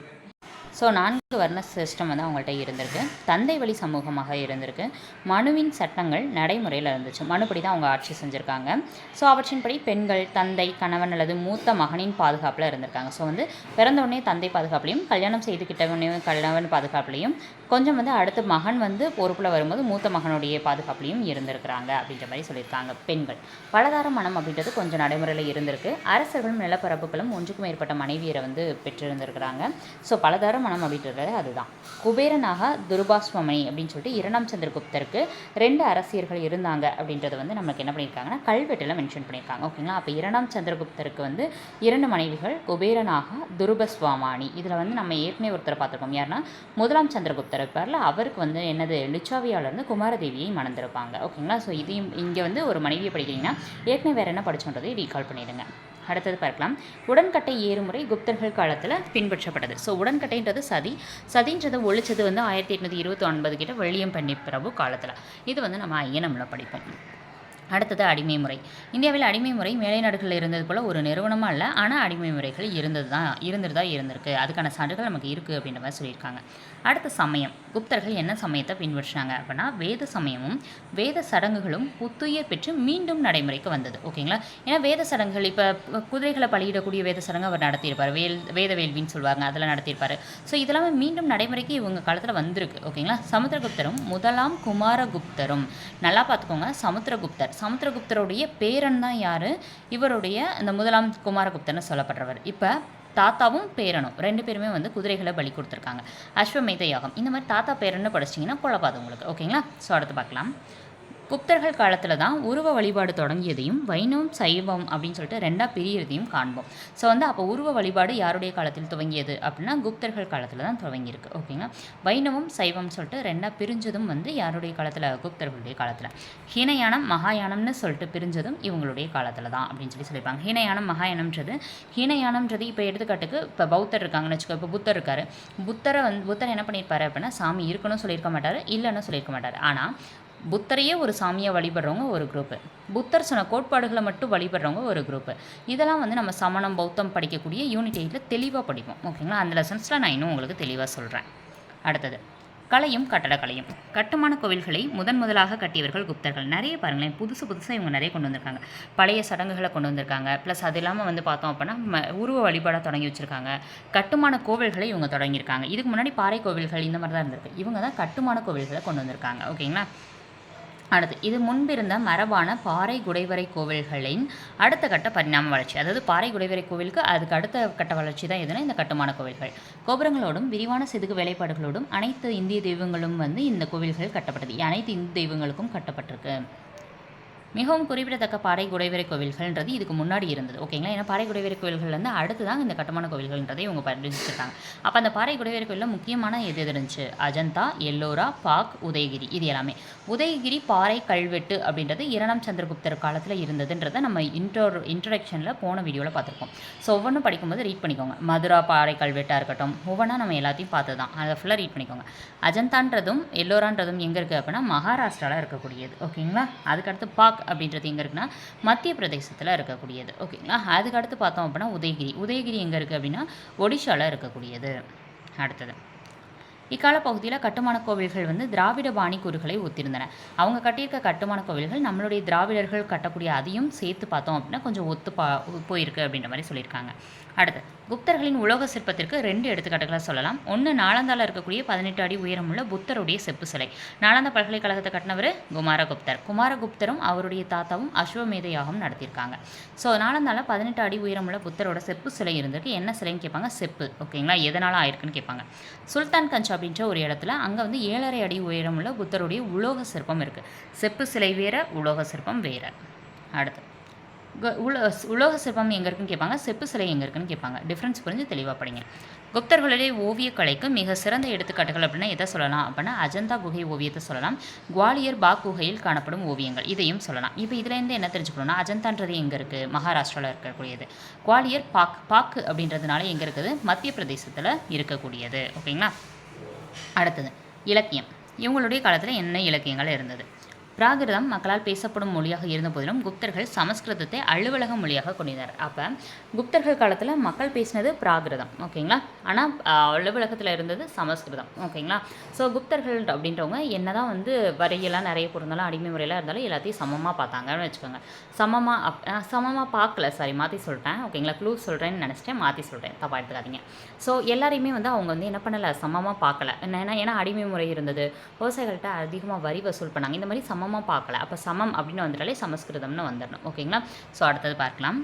ஸோ 4 வர்ண சிஸ்டம் வந்து அவங்கள்ட்ட இருந்திருக்கு. தந்தை வழி சமூகமாக இருந்திருக்கு. மனுவின் சட்டங்கள் நடைமுறையில் இருந்துச்சு. மனுப்படி தான் அவங்க ஆட்சி செஞ்சுருக்காங்க. ஸோ அவற்றின்படி பெண்கள் தந்தை, கணவன் அல்லது மூத்த மகனின் பாதுகாப்பில் இருந்திருக்காங்க. ஸோ வந்து பிறந்தவுடனே தந்தை பாதுகாப்புலையும், கல்யாணம் செய்துக்கிட்டவனே கணவன் பாதுகாப்புலையும், கொஞ்சம் வந்து அடுத்த மகன் வந்து பொறுப்பில் வரும்போது மூத்த மகனுடைய பாதுகாப்புலையும் இருந்திருக்கிறாங்க அப்படின்ற மாதிரி சொல்லியிருக்காங்க. பெண்கள் பலதார மனம் அப்படின்றது கொஞ்சம் நடைமுறையில் இருந்திருக்கு. அரசர்களும் நிலப்பரப்புகளும் ஒன்றுக்கும் மேற்பட்ட மனைவியரை வந்து பெற்றிருந்திருக்கிறாங்க. ஸோ பலதார மனம் அப்படின்றது அதுதான். குபேரனாக துருபாஸ்வமணி அப்படின்னு சொல்லிட்டு 2ஆம் சந்திரகுப்தருக்கு 2 அரசியர்கள் இருந்தாங்க அப்படின்றத வந்து நமக்கு என்ன பண்ணியிருக்காங்கன்னா கல்வெட்டில் மென்ஷன் பண்ணியிருக்காங்க. ஓகேங்களா. அப்போ 2ஆம் சந்திரகுப்தருக்கு வந்து 2 மனைவிகள், குபேரனாக துருபஸ்வாமானி. இதில் வந்து நம்ம ஏற்கனவே ஒருத்தரை பார்த்துருக்கோம். யாருன்னா 1ஆம் சந்திரகுப்தர் இருப்பார்ல, அவருக்கு வந்து என்னது லிச்சாவியாலேருந்து குமாரதேவியை மணந்திருப்பாங்க. ஓகேங்களா. ஸோ இதையும் இங்கே வந்து ஒரு மனைவியை படிக்கிறீங்கன்னா ஏற்கனவே வேறு என்ன படிச்சோன்றதை ரீகால் பண்ணிடுங்க. அடுத்தது பார்க்கலாம். உடன்கட்டை ஏறுமுறை குப்தர்கள் காலத்தில் பின்பற்றப்பட்டது. ஸோ உடன்கட்டைன்றது சதின்றதை ஒழிச்சது வந்து 1829 கிட்ட வெள்ளியம் பன்னி பிரபு காலத்தில். இது வந்து நம்ம ஐயனமில் படிப்போம். அடுத்தது அடிமை முறை. இந்தியாவில் அடிமை முறை மேலை நாடுகளில் இருந்தது போல் ஒரு நிறுவனமாக இல்லை, ஆனால் அடிமை முறைகள் இருந்திருக்கு. அதுக்கான சான்றுகள் நமக்கு இருக்குது அப்படின்ற மாதிரி சொல்லியிருக்காங்க. அடுத்த சமயம். குப்தர்கள் என்ன சமயத்தை பின்பற்றினாங்க அப்படின்னா வேத சமயமும் வேத சடங்குகளும் புத்துயிர் பெற்று மீண்டும் நடைமுறைக்கு வந்தது. ஓகேங்களா? ஏன்னா வேத சடங்குகள் இப்போ குதிரைகளை பலியிடக்கூடிய வேத சடங்கு அவர் நடத்தியிருப்பார். வேத வேள்வின்னு சொல்லுவாங்க, அதெல்லாம் நடத்தியிருப்பார். ஸோ இதெல்லாமே மீண்டும் நடைமுறைக்கு இவங்க காலத்தில் வந்திருக்கு. ஓகேங்களா? சமுத்திரகுப்தரும் முதலாம் குமாரகுப்தரும், நல்லா பார்த்துக்கோங்க, சமுத்திரகுப்தருடைய பேரன் தான் யார்? இவருடைய இந்த முதலாம் குமாரகுப்தர்னு சொல்லப்படுறவர். இப்போ தாத்தாவும் பேரனும் 2 பேருமே வந்து குதிரைகளை பலி கொடுத்துருக்காங்க. அஸ்வமேத யாகம் இந்த மாதிரி தாத்தா பேரன்னு படிச்சிங்கன்னா கொள்ளப்பாது உங்களுக்கு. ஓகேங்களா? ஸோ அடுத்து பார்க்கலாம். குப்தர்கள் காலத்தில் தான் உருவ வழிபாடு தொடங்கியதையும் வைணவம் சைவம் அப்படின்னு சொல்லிட்டு 2ஆக பிரியறதையும் காண்போம். ஸோ வந்து அப்போ உருவ வழிபாடு யாருடைய காலத்தில் துவங்கியது அப்படின்னா குப்தர்கள் காலத்தில் தான் துவங்கியிருக்கு. ஓகேங்களா? வைணவம் சைவம் சொல்லிட்டு 2ஆக பிரிஞ்சதும் வந்து யாருடைய காலத்தில்? குப்தர்களுடைய காலத்தில். ஹீனயானம் மகாயானம்னு சொல்லிட்டு பிரிஞ்சதும் இவங்களுடைய காலத்தில் தான் அப்படின்னு சொல்லியிருப்பாங்க. ஹீனயானம்ன்றது இப்போ எடுத்துக்காட்டுக்கு இப்போ பௌத்தர் இருக்காங்கன்னு வச்சுக்கோ. இப்போ புத்தர் இருக்கார். புத்தர் என்ன பண்ணியிருப்பாரு அப்படின்னா சாமி இருக்கணும்னு சொல்லியிருக்க மாட்டார், இல்லைன்னு சொல்லியிருக்க மாட்டார். ஆனால் புத்தரையே ஒரு சாமியை வழிபடுறவங்க ஒரு குரூப்பு, புத்தர் சொன்ன கோட்பாடுகளை மட்டும் வழிபடுறவங்க ஒரு குரூப்பு. இதெல்லாம் வந்து நம்ம சமணம் பௌத்தம் படிக்கக்கூடிய யூனிட் 8ல் தெளிவாக படிப்போம். ஓகேங்களா? அந்த லெசன்ஸில் நான் இன்னும் உங்களுக்கு தெளிவாக சொல்கிறேன். அடுத்தது கலையும் கட்டடக்கலையும். கட்டுமான கோவில்களை முதலாக கட்டியவர்கள் குப்தர்கள். நிறைய பாருங்களேன், புதுசாக இவங்க நிறைய கொண்டு வந்திருக்காங்க. பழைய சடங்குகளை கொண்டு வந்திருக்காங்க. ப்ளஸ் அது இல்லாமல் வந்து பார்த்தோம் அப்படின்னா உருவ வழிபாடாக தொடங்கி வச்சுருக்காங்க. கட்டுமான கோவில்களை இவங்க தொடங்கியிருக்காங்க. இதுக்கு முன்னாடி பாறை கோவில்கள் இந்த மாதிரி தான் இருந்திருக்கு. இவங்க தான் கட்டுமான கோவில்களை கொண்டு வந்திருக்காங்க. ஓகேங்களா? அடுத்து இது முன்பிருந்த மரபான பாறை குடைவரை கோவில்களின் அடுத்த கட்ட பரிணாம வளர்ச்சி. அதாவது பாறை குடைவரை கோவிலுக்கு அதுக்கு அடுத்த கட்ட வளர்ச்சி தான் எதுனா இந்த கட்டுமான கோவில்கள். கோபுரங்களோடும் விரிவான செதுக்கு வேலைப்பாடுகளோடும் அனைத்து இந்திய தெய்வங்களும் வந்து இந்த கோவில்கள் கட்டப்பட்டது. அனைத்து இந்து தெய்வங்களுக்கும் கட்டப்பட்டிருக்கு. மிகவும் குறிப்பிடத்தக்க பாறை குடைவரை கோவில்கள்ன்றது இதுக்கு முன்னாடி இருந்தது. ஓகேங்களா? ஏன்னா பாறை குடைவரை கோவில்கள் வந்து அடுத்து தான் இந்த கட்டுமான கோவில்கள்ன்றதை இவங்க படிச்சிருக்காங்க. அப்போ அந்த பாறை குடைவரை கோவிலில் முக்கியமான எது இருந்துச்சு? அஜந்தா, எல்லோரா, பாக், உதயகிரி. இது எல்லாமே உதயகிரி பாறை கல்வெட்டு அப்படின்றது 2ஆம் சந்திரகுப்தர் காலத்தில் இருந்ததுன்றதை நம்ம இன்ட்ரோடக்ஷனில் போன வீடியோவில் பார்த்துருக்கோம். ஸோ ஒவ்வொன்றும் படிக்கும்போது ரீட் பண்ணிக்கோங்க. மதுரா பாறை கல்வெட்டாக இருக்கட்டும், ஒவ்வொன்றா நம்ம எல்லாத்தையும் பார்த்து தான் அதை ஃபுல்லாக ரீட் பண்ணிக்கோங்க. அஜந்தான்றதும் எல்லோரான்றதும் எங்கே இருக்குது அப்படின்னா மகாராஷ்டிராவில் இருக்கக்கூடியது. ஓகேங்களா? அதுக்கடுத்து பாக் அப்படின்றது எங்கே இருக்குன்னா மத்திய பிரதேசத்தில் இருக்கக்கூடியது. ஓகேங்களா? அதுக்கடுத்து பார்த்தோம் அப்படின்னா உதயகிரி எங்கே இருக்குது அப்படின்னா ஒடிஷாவில் இருக்கக்கூடியது. அடுத்தது இக்கால பகுதியில் கட்டுமான கோவில்கள் வந்து திராவிட பாணி கூறுகளை ஒத்திருந்தன. அவங்க கட்டியிருக்க கட்டுமான கோவில்கள் நம்மளுடைய திராவிடர்கள் கட்டக்கூடிய அதையும் சேர்த்து பார்த்தோம் அப்படின்னா கொஞ்சம் போயிருக்கு அப்படின்ற மாதிரி சொல்லியிருக்காங்க. அடுத்து குப்தர்களின் உலோக சிற்பத்திற்கு 2 எடுத்துக்காட்டுகளை சொல்லலாம். ஒன்று நாலந்தாவில் இருக்கக்கூடிய 18 அடி உயரமுள்ள புத்தருடைய செப்பு சிலை. நாலந்தா பல்கலைக்கழகத்தை கட்டினவர் குமாரகுப்தரும் அவருடைய தாத்தாவும் அஸ்வமேத யாகம் நடத்தியிருக்காங்க. ஸோ நாலந்தாவில் 18 அடி உயரமுள்ள புத்தரோட செப்பு சிலை இருந்திருக்கு. என்ன சிலைன்னு கேட்பாங்க? செப்பு. ஓகேங்களா? எதனால் ஆயிருக்குன்னு கேட்பாங்க. சுல்தான் கஞ்ச் அப்படின்ற ஒரு இடத்துல அங்கே வந்து 7.5 அடி உயரமுள்ள புத்தருடைய உலோக சிற்பம் இருக்குது. செப்பு சிலை வேறு, உலோக சிற்பம் வேறு. அடுத்து உலோக சிற்பம் எங்கே இருக்குன்னு கேட்பாங்க, செப்பு சிலை எங்கே இருக்குன்னு கேட்பாங்க. டிஃப்ரென்ஸ் புரிஞ்சு தெளிவாக படிங்க. குப்தர்களுடைய ஓவியக்கலைக்கு மிக சிறந்த எடுத்துக்காட்டுகள் அப்படின்னா எதை சொல்லலாம் அப்படின்னா அஜந்தா குகை ஓவியத்தை சொல்லலாம். குவாலியர் பாக் குகையில் காணப்படும் ஓவியங்கள் இதையும் சொல்லலாம். இப்போ இதுலேருந்து என்ன தெரிஞ்சுக்கணும்னா அஜந்தான்றது எங்கே இருக்குது? மகாராஷ்டிராவில் இருக்கக்கூடியது. குவாலியர் பாக்கு அப்படின்றதுனால எங்கே இருக்குது? மத்திய பிரதேசத்தில் இருக்கக்கூடியது. ஓகேங்களா? அடுத்தது இலக்கியம். இவங்களுடைய காலத்தில் என்ன இலக்கியங்கள் இருந்தது? பிராகிருதம் மக்களால் பேசப்படும் மொழியாக இருந்த போதிலும் குப்தர்கள் சமஸ்கிருதத்தை அலுவலக மொழியாக கொண்டிருந்தார். அப்போ குப்தர்கள் காலத்தில் மக்கள் பேசினது பிராகிருதம். ஓகேங்களா? ஆனால் அலுவலகத்தில் இருந்தது சமஸ்கிருதம். ஓகேங்களா? ஸோ குப்தர்கள் அப்படின்றவங்க என்ன தான் வந்து வரையெல்லாம் நிறைய பொருந்தாலும் அடிமை முறையெல்லாம் இருந்தாலும் எல்லாத்தையும் சமமாக பார்த்தாங்கன்னு வச்சுக்கோங்க. சமமாக பார்க்கல, சாரி மாற்றி சொல்லிட்டேன். ஓகேங்களா? க்ளூ சொல்கிறேன்னு நினச்சிட்டேன், மாற்றி சொல்கிறேன், தப்பாக எடுத்துக்காதீங்க. ஸோ எல்லாரையுமே வந்து அவங்க வந்து என்ன பண்ணலை, சமமாக பார்க்கல. ஏன்னா அடிமை முறை இருந்தது, விவசாயிகள்கிட்ட அதிகமாக வரி வசூல் பண்ணாங்க. இந்த மாதிரி சமமாக பார்க்கல. அப்போ சமம் அப்படின்னு வந்துட்டாலே சமஸ்கிருதம்னு வந்துடணும். ஓகேங்களா? ஸோ அடுத்தது பார்க்கலாம்.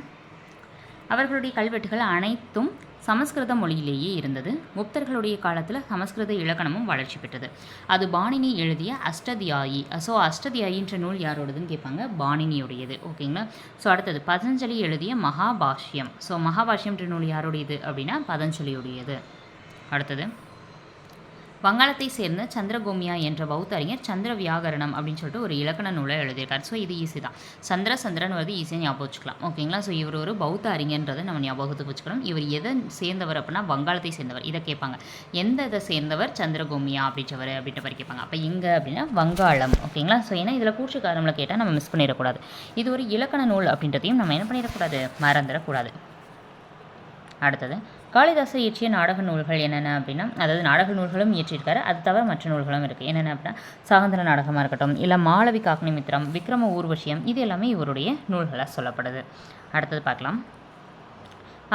அவர்களுடைய கல்வெட்டுகள் அனைத்தும் சமஸ்கிருத மொழியிலேயே இருந்தது. குப்தர்களுடைய காலத்தில் சமஸ்கிருத இலக்கணமும் வளர்ச்சி பெற்றது. அது பாணினி எழுதிய அஷ்டதியாயி. ஸோ அஷ்டதியாயின்ற நூல் யாரோடதுன்னு கேட்பாங்க, பாணினியுடையது. ஓகேங்களா? ஸோ அடுத்தது பதஞ்சலி எழுதிய மகாபாஷ்யம். ஸோ மகாபாஷ்யம்ன்ற நூல் யாருடையது அப்படின்னா பதஞ்சலியுடையது. அடுத்தது வங்காளத்தை சேர்ந்த சந்திரகோமியா என்ற பௌத்த அறிஞர் சந்திர வியாகரணம் அப்படின்னு சொல்லிட்டு ஒரு இலக்கண நூலை எழுதியிருக்கார். ஸோ இது ஈஸி தான். சந்திரன் வந்து ஈஸியாக ஞாபகம் வச்சுக்கலாம். ஓகேங்களா. ஸோ இவர் ஒரு பௌத்த அறிஞன்றதை நம்ம ஞாபகத்துக்கு வச்சுக்கணும். இவர் எதை சேர்ந்தவர் அப்படின்னா வங்காளத்தை சேர்ந்தவர். இதை கேட்பாங்க. எந்த இதை சேர்ந்தவர் சந்திரகோமியா அப்படின்றவர் அப்படின்ற மாதிரி கேட்பாங்க. அப்போ எங்கே அப்படின்னா வங்காளம். ஓகேங்களா. ஸோ ஏன்னா இதில் கூற்று காரணம்ல கேட்டால் நம்ம மிஸ் பண்ணிடக்கூடாது. இது ஒரு இலக்கண நூல் அப்படின்றதையும் நம்ம என்ன பண்ணிடக்கூடாது, மறந்துடக்கூடாது. அடுத்தது காளிதாசர் இயற்றிய நாடக நூல்கள் என்னென்ன அப்படின்னா, அதாவது நாடக நூல்களும் இயற்றியிருக்காரு, அது தவிர மற்ற நூல்களும் இருக்குது. என்னென்ன அப்படின்னா சாகந்தர நாடகமாக இருக்கட்டும், இல்லை மாளவி காக்னிமித்திரம், விக்ரம ஊர்வசியம், இது எல்லாமே இவருடைய நூல்களாக சொல்லப்படுது. அடுத்தது பார்க்கலாம்.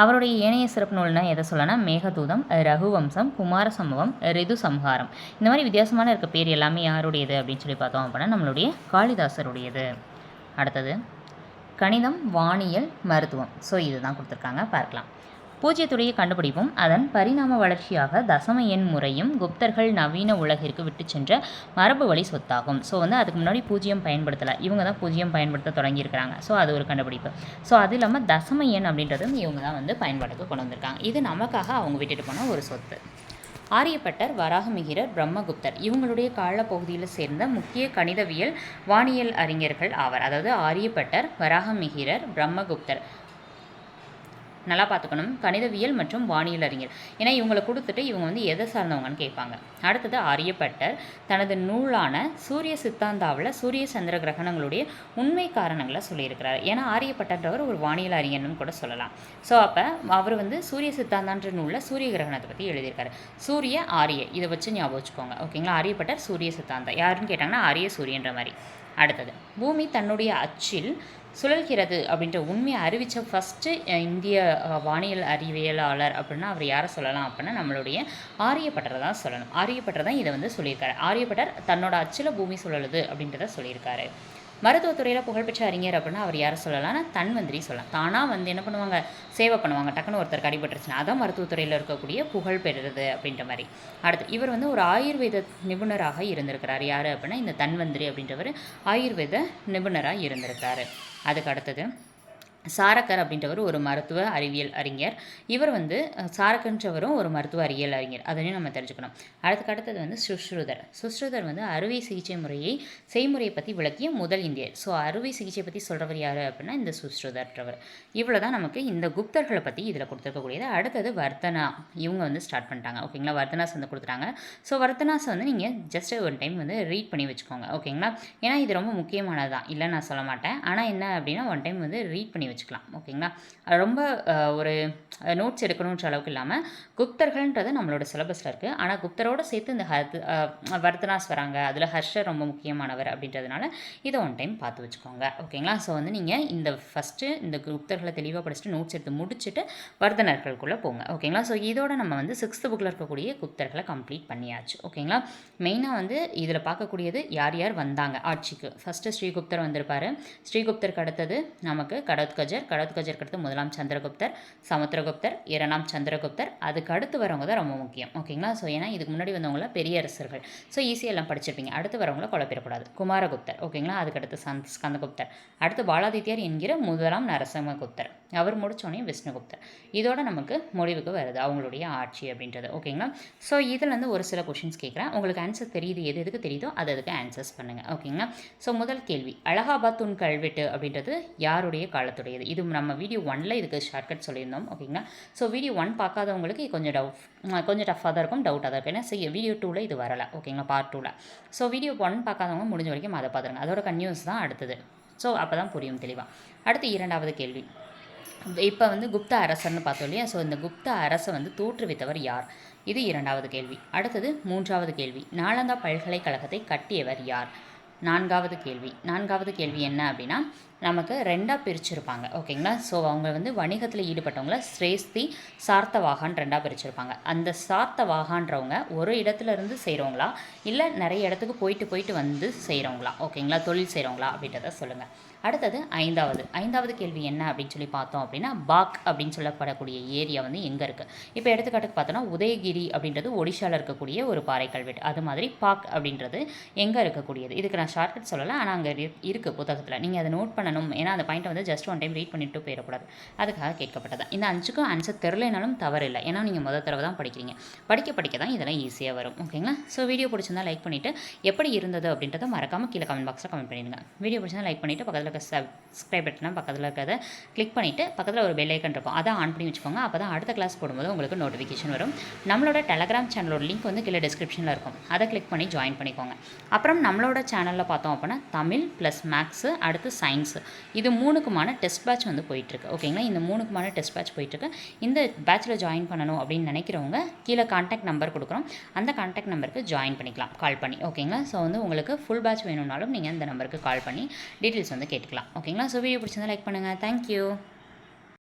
அவருடைய ஏனைய சிறப்பு நூல்னா எதை சொல்லலாம், மேகதூதம், ரகுவம்சம், குமார சம்பவம், ரிது சம்ஹாரம். இந்த மாதிரி வித்தியாசமான இருக்க பேர் எல்லாமே யாருடையது அப்படின்னு சொல்லி பார்த்தோம் அப்படின்னா நம்மளுடைய காளிதாசருடையது. அடுத்தது கணிதம், வானியல், மருத்துவம். ஸோ இதுதான் கொடுத்துருக்காங்க, பார்க்கலாம். பூஜ்ஜியத்துடைய கண்டுபிடிப்பும் அதன் பரிணாம வளர்ச்சியாக தசம எண் முறையும் குப்தர்கள் நவீன உலகிற்கு விட்டு சென்ற மரபு வழி சொத்தாகும். ஸோ வந்து அதுக்கு முன்னாடி பூஜ்ஜியம் பயன்படுத்தலை, இவங்க தான் பூஜ்ஜியம் பயன்படுத்த தொடங்கியிருக்கிறாங்க. ஸோ அது ஒரு கண்டுபிடிப்பு. ஸோ அது இல்லாமல் தசம எண் அப்படின்றது இவங்க தான் வந்து பயன்பாட்டுக்கு கொண்டு வந்திருக்காங்க. இது நமக்காக அவங்க விட்டுட்டு போன ஒரு சொத்து. ஆரியப்பட்டர், வராகமிகிரர், பிரம்மகுப்தர் இவங்களுடைய காலப்பகுதியில் சேர்ந்த முக்கிய கணிதவியல் வானியல் அறிஞர்கள் ஆவர். அதாவது ஆரியப்பட்டர், வராகமிகிரர், பிரம்மகுப்தர் நல்லா பார்த்துக்கணும். கணிதவியல் மற்றும் வானியல் அறிஞர், ஏன்னா இவங்களை கொடுத்துட்டு இவங்க வந்து எதை சார்ந்தவங்கன்னு கேட்பாங்க. அடுத்தது ஆரியப்பட்டர் தனது நூலான சூரிய சித்தாந்தாவில் சூரிய சந்திர கிரகணங்களுடைய உண்மை காரணங்களை சொல்லியிருக்கிறார். ஏன்னா ஆரியப்பட்டன்றவர் ஒரு வானியல் அறிஞர்னு கூட சொல்லலாம். ஸோ அப்போ அவர் வந்து சூரிய சித்தாந்தான்ற நூலில் சூரிய கிரகணத்தை பற்றி எழுதியிருக்காரு. சூரிய ஆரிய இதை வச்சு ஞாபகம் வச்சுக்கோங்க. ஓகேங்களா. ஆரியப்பட்டர் சூரிய சித்தாந்தம், யாருன்னு கேட்டாங்கன்னா ஆரிய சூரியன்ற மாதிரி. அடுத்தது பூமி தன்னுடைய அச்சில் சுழல்கிறது அப்படின்ற உண்மையை அறிவித்த ஃபஸ்ட்டு இந்திய வானியல் அறிவியலாளர் அப்படின்னா அவர் யாரை சொல்லலாம் அப்படின்னா நம்மளுடைய ஆரியப்பட்டரை தான் சொல்லணும். ஆரியப்பட்டர் தான் இதை வந்து சொல்லியிருக்காரு. ஆரியப்பட்டர் தன்னோட அச்சில் பூமி சுழலுது அப்படின்றத சொல்லியிருக்காரு. மருத்துவத்துறையில் புகழ்பெற்ற அறிஞர் அப்படின்னா அவர் யாரை சொல்லலாம்னா தன்வந்திரி சொல்லலாம். தானாக வந்து என்ன பண்ணுவாங்க, சேவை பண்ணுவாங்க. டக்குன்னு ஒருத்தர் அடிபட்டுருச்சுன்னா அதான் மருத்துவத்துறையில் இருக்கக்கூடிய புகழ் பெறுறது அப்படின்ற மாதிரி. அடுத்து இவர் வந்து ஒரு ஆயுர்வேத நிபுணராக இருந்திருக்கிறார். யார் அப்படின்னா இந்த தன்வந்திரி அப்படின்றவர் ஆயுர்வேத நிபுணராக இருந்திருக்காரு. அதுக்கு அடுத்தது சாரக்கர் அப்படின்றவர் ஒரு மருத்துவ அறிவியல் அறிஞர். இவர் வந்து சாரக்கன்றவரும் ஒரு மருத்துவ அறிவியல் அறிஞர், அதையும் நம்ம தெரிஞ்சுக்கணும். அடுத்தது வந்து சுஷ்ருதர் வந்து அறுவை சிகிச்சை செய்முறையை பற்றி விளக்கிய முதல் இந்தியர். ஸோ அறுவை சிகிச்சை பற்றி சொல்கிறவர் யார் அப்படின்னா இந்த சுஷ்ருதர்ன்றவர். இவ்வளோ தான் நமக்கு இந்த குப்தர்களை பற்றி இதில் கொடுத்துருக்கக்கூடியது. அடுத்தது வர்த்தனா, இவங்க வந்து ஸ்டார்ட் பண்ணிட்டாங்க. ஓகேங்களா. வர்த்தனாஸ் வந்து கொடுத்துட்டாங்க. ஸோ வர்த்தனாஸ் வந்து நீங்கள் ஜஸ்ட் ஒரு டைம் வந்து ரீட் பண்ணி வச்சுக்கோங்க. ஓகேங்களா. ஏன்னா இது ரொம்ப முக்கியமானது தான், இல்லை நான் சொல்ல மாட்டேன். ஆனால் என்ன அப்படின்னா ஒன் டைம் வந்து ரீட் பண்ணி வச்சுக்கலாம். ஓகேங்களா. ரொம்ப ஒரு நோட்ஸ் எடுக்கணுன்ற அளவுக்கு இல்லாமல் குப்தர்கள்ன்றது நம்மளோட சிலபஸில் இருக்குது. ஆனால் குப்தரோடு சேர்த்து இந்த வர்த்தனாஸ் வராங்க, அதில் ஹர்ஷர் ரொம்ப முக்கியமானவர் அப்படின்றதுனால இதை ஒன் டைம் பார்த்து வச்சுக்கோங்க. ஓகேங்களா. ஸோ வந்து நீங்கள் இந்த ஃபஸ்ட்டு இந்த குப்தர்களை தெளிவாக படிச்சுட்டு நோட்ஸ் எடுத்து முடிச்சுட்டு வர்த்தனர்களுக்குள்ளே போங்க. ஓகேங்களா. ஸோ இதோட நம்ம வந்து 6th புக்கில் இருக்கக்கூடிய குப்தர்களை கம்ப்ளீட் பண்ணியாச்சு. ஓகேங்களா. மெயினாக வந்து இதில் பார்க்கக்கூடியது யார் யார் வந்தாங்க ஆட்சிக்கு. ஃபஸ்ட்டு ஸ்ரீகுப்தர் வந்திருப்பார். ஸ்ரீகுப்தருக்கு அடுத்தது நமக்கு கடோத்கஜர் அடுத்து முதலாம் சந்திரகுப்தர், சமுத்திரகுப்தர், இரண்டாம் சந்திரகுப்தர். அதுக்கு அடுத்து வரவங்க தான் ரொம்ப முக்கியம். ஓகேங்களா. ஸோ ஏன்னா இதுக்கு முன்னாடி வந்தவங்கள பெரிய அரசர்கள். ஸோ ஈஸியாக எல்லாம் படிச்சிருப்பீங்க. அடுத்து வரவங்கள குழப்பிடக்கூடாது. குமாரகுப்தர். ஓகேங்களா. அதுக்கடுத்து ஸ்கந்தகுப்தர். அடுத்து பாலாதித்யர் என்கிற முதலாம் நரசிம்மகுப்தர். அவர் முடித்தோடனே விஷ்ணுகுப்தர். இதோட நமக்கு முடிவுக்கு வருது அவங்களுடைய ஆட்சி அப்படின்றது. ஓகேங்களா. ஸோ இதில் ஒரு சில கொஷின்ஸ் கேட்குறேன். உங்களுக்கு ஆன்சர் தெரியுது, எதுக்கு தெரியுதோ அதுக்கு ஆன்சர்ஸ் பண்ணுங்கள். ஓகேங்களா. ஸோ முதல் கேள்வி, அலகாபாத் தூண் கல்வெட்டு அப்படின்றது யாருடைய காலத்துடையது? இது நம்ம வீடியோ 1ல் இதுக்கு ஷார்ட்கட் சொல்லியிருந்தோம். ஓகேங்களா. ஸோ வீடியோ 1 பார்க்காதவங்களுக்கு கொஞ்சம் டஃப்பாக தான் இருக்கும், டவுட்டாக தான் இருக்கும். ஏன்னா வீடியோ 2ல் இது வரலை. ஓகேங்களா. பார்ட் 2ல். ஸோ வீடியோ 1 பார்க்காதவங்க முடிஞ்ச வரைக்கும் அதை பார்த்துருங்க. அதோட கன்யூஸ் தான் அடுத்தது. ஸோ அப்போ தான் புரியும் தெளிவாக. அடுத்து இரண்டாவது கேள்வி, இப்போ குப்த அரசர்னு பார்த்தோம் இல்லையா. ஸோ இந்த குப்த அரசை தோற்றுவித்தவர் யார்? இது இரண்டாவது கேள்வி. அடுத்தது மூன்றாவது கேள்வி, நாலந்தா பல்கலைக்கழகத்தை கட்டியவர் யார்? நான்காவது கேள்வி என்ன அப்படின்னா நமக்கு 2ஆக பிரிச்சிருப்பாங்க. ஓகேங்களா. ஸோ அவங்க வணிகத்தில் ஈடுபட்டவங்கள ஸ்ரேஸ்தி, சார்த்தவாகான் 2ஆக பிரிச்சிருப்பாங்க. அந்த சார்த்தவாகான்றவங்க ஒரு இடத்துல இருந்து செய்கிறவங்களா இல்லை நிறைய இடத்துக்கு போயிட்டு வந்து செய்கிறவங்களா? ஓகேங்களா. தொழில் செய்கிறவங்களா அப்படின்றத சொல்லுங்கள். அடுத்தது ஐந்தாவது கேள்வி என்ன அப்படின்னு சொல்லி பார்த்தோம் அப்படின்னா பாக் அப்படின்னு சொல்லப்படக்கூடிய ஏரியா வந்து எங்கே இருக்குது. இப்போ எடுத்துக்காட்டுக்கு பார்த்தோன்னா உதயகிரி அப்படின்றது ஒடிஷாவில் இருக்கக்கூடிய ஒரு பாறை கல்வெட்டு. அது மாதிரி பாக் அப்படின்றது எங்கே இருக்கக்கூடியது. இதுக்கு நான் ஷார்ட்கட் சொல்லலை, ஆனால் அங்கே இருக்குது புத்தகத்தில். நீங்கள் அதை நோட் பண்ணணும். ஏன்னா அந்த பாயிண்ட்டை வந்து ஜஸ்ட் ஒன் டைம் ரீட் பண்ணிட்டு போயிடக்கூடாது. அதுக்காக கேட்கப்பட்டது. இந்த 5க்கும் ஆன்சர் தெரிலனாலும் தவறு இல்லை. ஏன்னா நீங்கள் முதல் தடவை தான் படிக்கிறீங்க. படிக்க தான் இதெல்லாம் ஈஸியாக வரும். ஓகேங்களா. ஸோ வீடியோ பிடிச்சிருந்தா லைக் பண்ணிவிட்டு எப்படி இருந்தது அப்படின்றத மறக்காமல் கீழே கமெண்ட் பாக்ஸில் கமெண்ட் பண்ணிடுங்க. வீடியோ பிடிச்சிருந்தா லைக் பண்ணிவிட்டு பக்கத்தில் இருக்க சப்ஸ்கிரைப் பட்டனா பக்கத்தில் இருக்கிறத கிளிக் பண்ணிவிட்டு பக்கத்தில் ஒரு பெல் ஐக்கன் இருக்கும், அதை ஆன் பண்ணி வச்சுக்கோங்க. அப்போ தான் அடுத்த கிளாஸ் போடும்போது உங்களுக்கு நோட்டிஃபிகேஷன் வரும். நம்மளோட டெலகிராம் சேனலோட லிங்க் வந்து கீழே டிஸ்கிரிப்ஷனில் இருக்கும், அதை கிளிக் பண்ணி ஜாயின் பண்ணிக்கோங்க. அப்புறம் நம்மளோட சேனலில் பார்த்தோம் அப்படின்னா தமிழ் ப்ளஸ் மேக்ஸு அடுத்து சயின்ஸு இது 3க்குமான டெஸ்ட் பேட்ச் வந்து போயிட்டுருக்கு. ஓகேங்களா. இந்த 3க்குமான டெஸ்ட் பேட்ச் போயிட்டுருக்கு. இந்த பேட்சில் ஜாயின் பண்ணணும் அப்படின்னு நினைக்கிறவங்க கீழே கான்டாக்ட் நம்பர் கொடுக்குறோம், அந்த கான்டாக்ட் நம்பருக்கு ஜாயின் பண்ணிக்கலாம் கால் பண்ணி. ஓகேங்களா. ஸோ வந்து உங்களுக்கு ஃபுல் பேட்ச் வேணும்னாலும் நீங்கள் இந்த நம்பருக்கு கால் பண்ணி டீட்டெயில்ஸ் வந்து கேட்டுக்கலாம். ஓகேங்களா. ஸோ வீடியோ பிடிச்சிருந்தா லைக் பண்ணுங்கள். தேங்க்யூ.